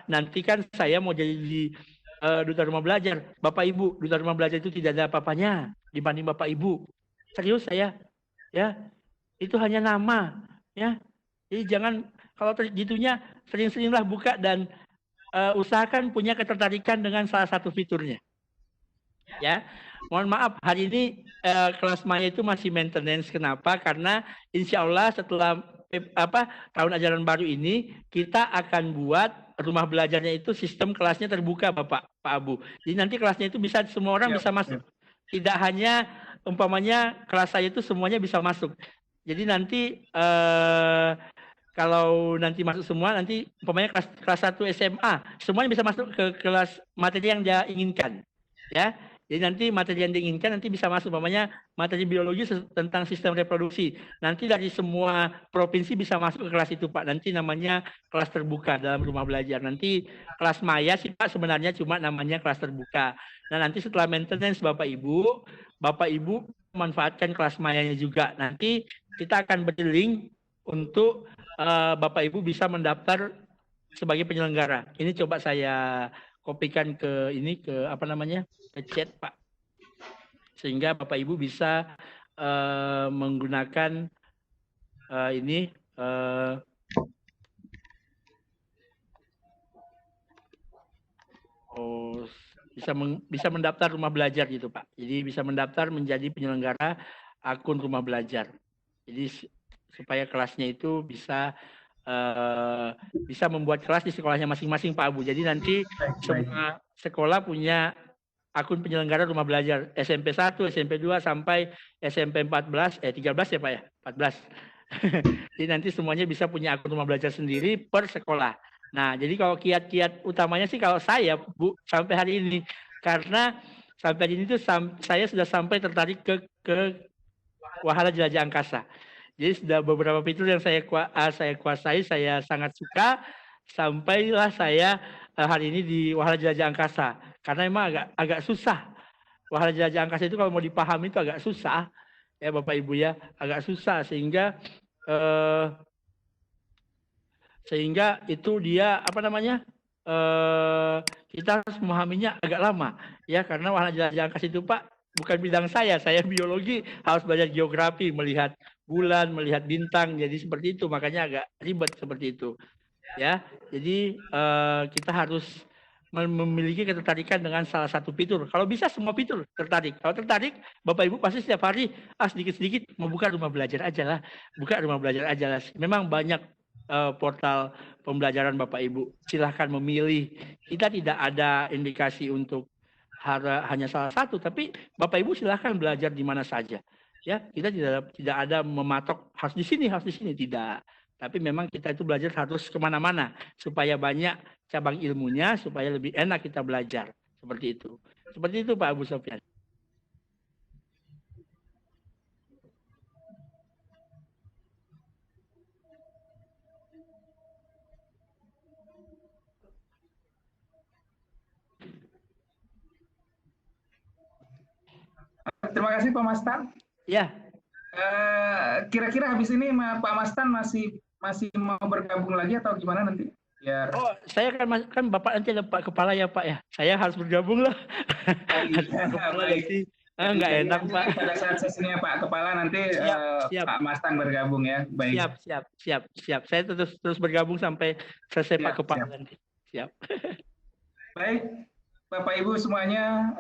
nanti kan saya mau jadi duta Rumah Belajar. Bapak Ibu duta Rumah Belajar itu tidak ada apa-apanya dibanding Bapak Ibu. Serius saya. Ya itu hanya nama. Ya jadi jangan. Kalau gitunya sering-seringlah buka dan usahakan punya ketertarikan dengan salah satu fiturnya. Ya, mohon maaf hari ini kelas Maya itu masih maintenance. Kenapa? Karena insya Allah setelah tahun ajaran baru ini kita akan buat rumah belajarnya itu sistem kelasnya terbuka, Pak Abu. Jadi nanti kelasnya itu bisa semua orang bisa masuk. Tidak hanya umpamanya kelas saya itu semuanya bisa masuk. Jadi nanti kalau nanti masuk semua, nanti umpamanya kelas 1 SMA, semuanya bisa masuk ke kelas materi yang dia inginkan. Ya. Jadi nanti materi yang diinginkan nanti bisa masuk, umpamanya materi biologi tentang sistem reproduksi. Nanti dari semua provinsi bisa masuk ke kelas itu, Pak. Nanti namanya kelas terbuka dalam rumah belajar. Nanti kelas maya sih, Pak, sebenarnya cuma namanya kelas terbuka. Nah, nanti setelah maintenance Bapak Ibu manfaatkan kelas mayanya juga. Nanti kita akan beri link untuk Bapak Ibu bisa mendaftar sebagai penyelenggara. Ini coba saya kopikan ke ke chat, Pak, sehingga Bapak Ibu bisa menggunakan bisa mendaftar rumah belajar gitu, Pak. Jadi bisa mendaftar menjadi penyelenggara akun rumah belajar. Jadi supaya kelasnya itu bisa membuat kelas di sekolahnya masing-masing, Pak Abu. Jadi nanti semua sekolah punya akun penyelenggara rumah belajar SMP 1, SMP 2 sampai SMP 13 ya, Pak ya? 14. Jadi nanti semuanya bisa punya akun rumah belajar sendiri per sekolah. Nah, jadi kalau kiat-kiat utamanya sih kalau saya, Bu, sampai hari ini, karena sampai hari ini tuh saya sudah sampai tertarik ke Wahana Jelajah Angkasa. Jadi sudah beberapa fitur yang saya kuasai, saya sangat suka, sampailah saya hari ini di Wahana Jelajah Angkasa. Karena memang agak susah. Wahana Jelajah Angkasa itu kalau mau dipahami itu agak susah, ya Bapak Ibu ya, agak susah sehingga itu dia kita harus memahaminya agak lama, ya, karena Wahana Jelajah Angkasa itu, Pak, bukan bidang saya biologi, harus belajar geografi, melihat bulan, melihat bintang, jadi seperti itu, makanya agak ribet seperti itu, ya. Jadi kita harus memiliki ketertarikan dengan salah satu fitur. Kalau bisa semua fitur tertarik. Kalau tertarik, Bapak Ibu pasti setiap hari sedikit-sedikit mau buka rumah belajar aja lah. Memang banyak portal pembelajaran Bapak Ibu. Silahkan memilih. Kita tidak ada indikasi untuk hanya salah satu, tapi Bapak Ibu silahkan belajar di mana saja. Ya, kita tidak ada mematok harus di sini, tidak. Tapi memang kita itu belajar harus kemana-mana supaya banyak cabang ilmunya, supaya lebih enak kita belajar. Seperti itu Pak Abu Sofyan. Terima kasih Pak Mastan. Ya. Kira-kira habis ini Pak Mastan masih mau bergabung lagi atau gimana nanti? Biar... Oh, saya kan Bapak nanti ada Pak Kepala ya Pak ya. Saya harus bergabung lah. Enggak enak Pak. Pada saat sesinya Pak Kepala nanti siap. Pak Mastan bergabung ya. Baik. Siap. Saya terus bergabung sampai selesai Pak Kepala nanti. Siap. Baik, Bapak Ibu semuanya,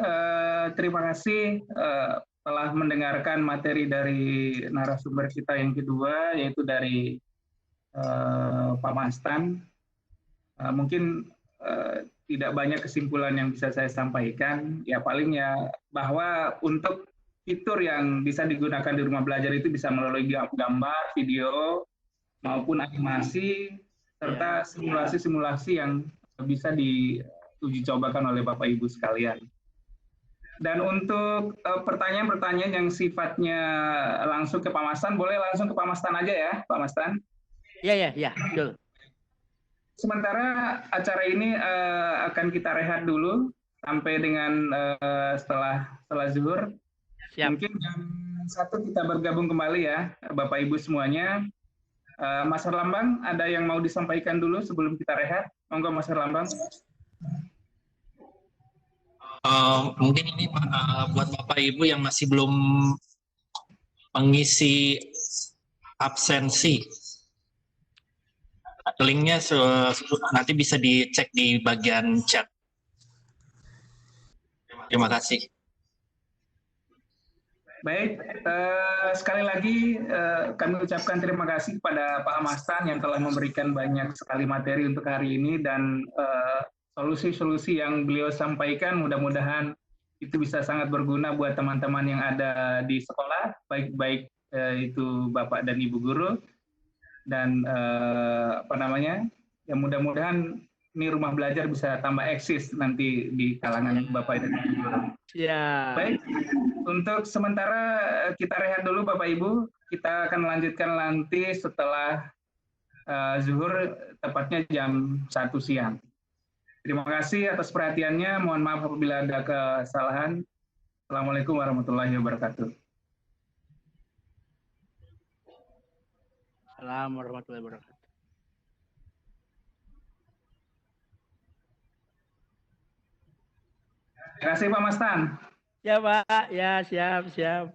terima kasih telah mendengarkan materi dari narasumber kita yang kedua, yaitu dari Pak Mastan. Mungkin tidak banyak kesimpulan yang bisa saya sampaikan, ya paling ya bahwa untuk fitur yang bisa digunakan di rumah belajar itu bisa melalui gambar, video, maupun animasi, serta simulasi-simulasi yang bisa diuji cobakan oleh Bapak Ibu sekalian. Dan untuk pertanyaan-pertanyaan yang sifatnya langsung ke Pak Mastan, boleh langsung ke Pak Mastan aja ya, Pak Mastan? Iya, betul. Sementara acara ini akan kita rehat dulu sampai dengan setelah zuhur. Mungkin jam 1 kita bergabung kembali ya, Bapak Ibu semuanya. Mas Herlambang, ada yang mau disampaikan dulu sebelum kita rehat? Monggo Mas Herlambang. Mungkin ini buat Bapak Ibu yang masih belum mengisi absensi. Linknya nanti bisa dicek di bagian chat. Terima kasih. Baik, sekali lagi kami ucapkan terima kasih kepada Pak Amastan yang telah memberikan banyak sekali materi untuk hari ini, dan solusi-solusi yang beliau sampaikan mudah-mudahan itu bisa sangat berguna buat teman-teman yang ada di sekolah, baik-baik itu Bapak dan Ibu guru, dan ya mudah-mudahan ini rumah belajar bisa tambah eksis nanti di kalangan Bapak dan Ibu guru. Ya. Baik, untuk sementara kita rehat dulu Bapak Ibu. Kita akan melanjutkan nanti setelah zuhur, tepatnya jam 1 siang. Terima kasih atas perhatiannya. Mohon maaf apabila ada kesalahan. Assalamualaikum warahmatullahi wabarakatuh. Assalamualaikum warahmatullahi wabarakatuh. Terima kasih Pak Mastan. Ya Pak, ya siap.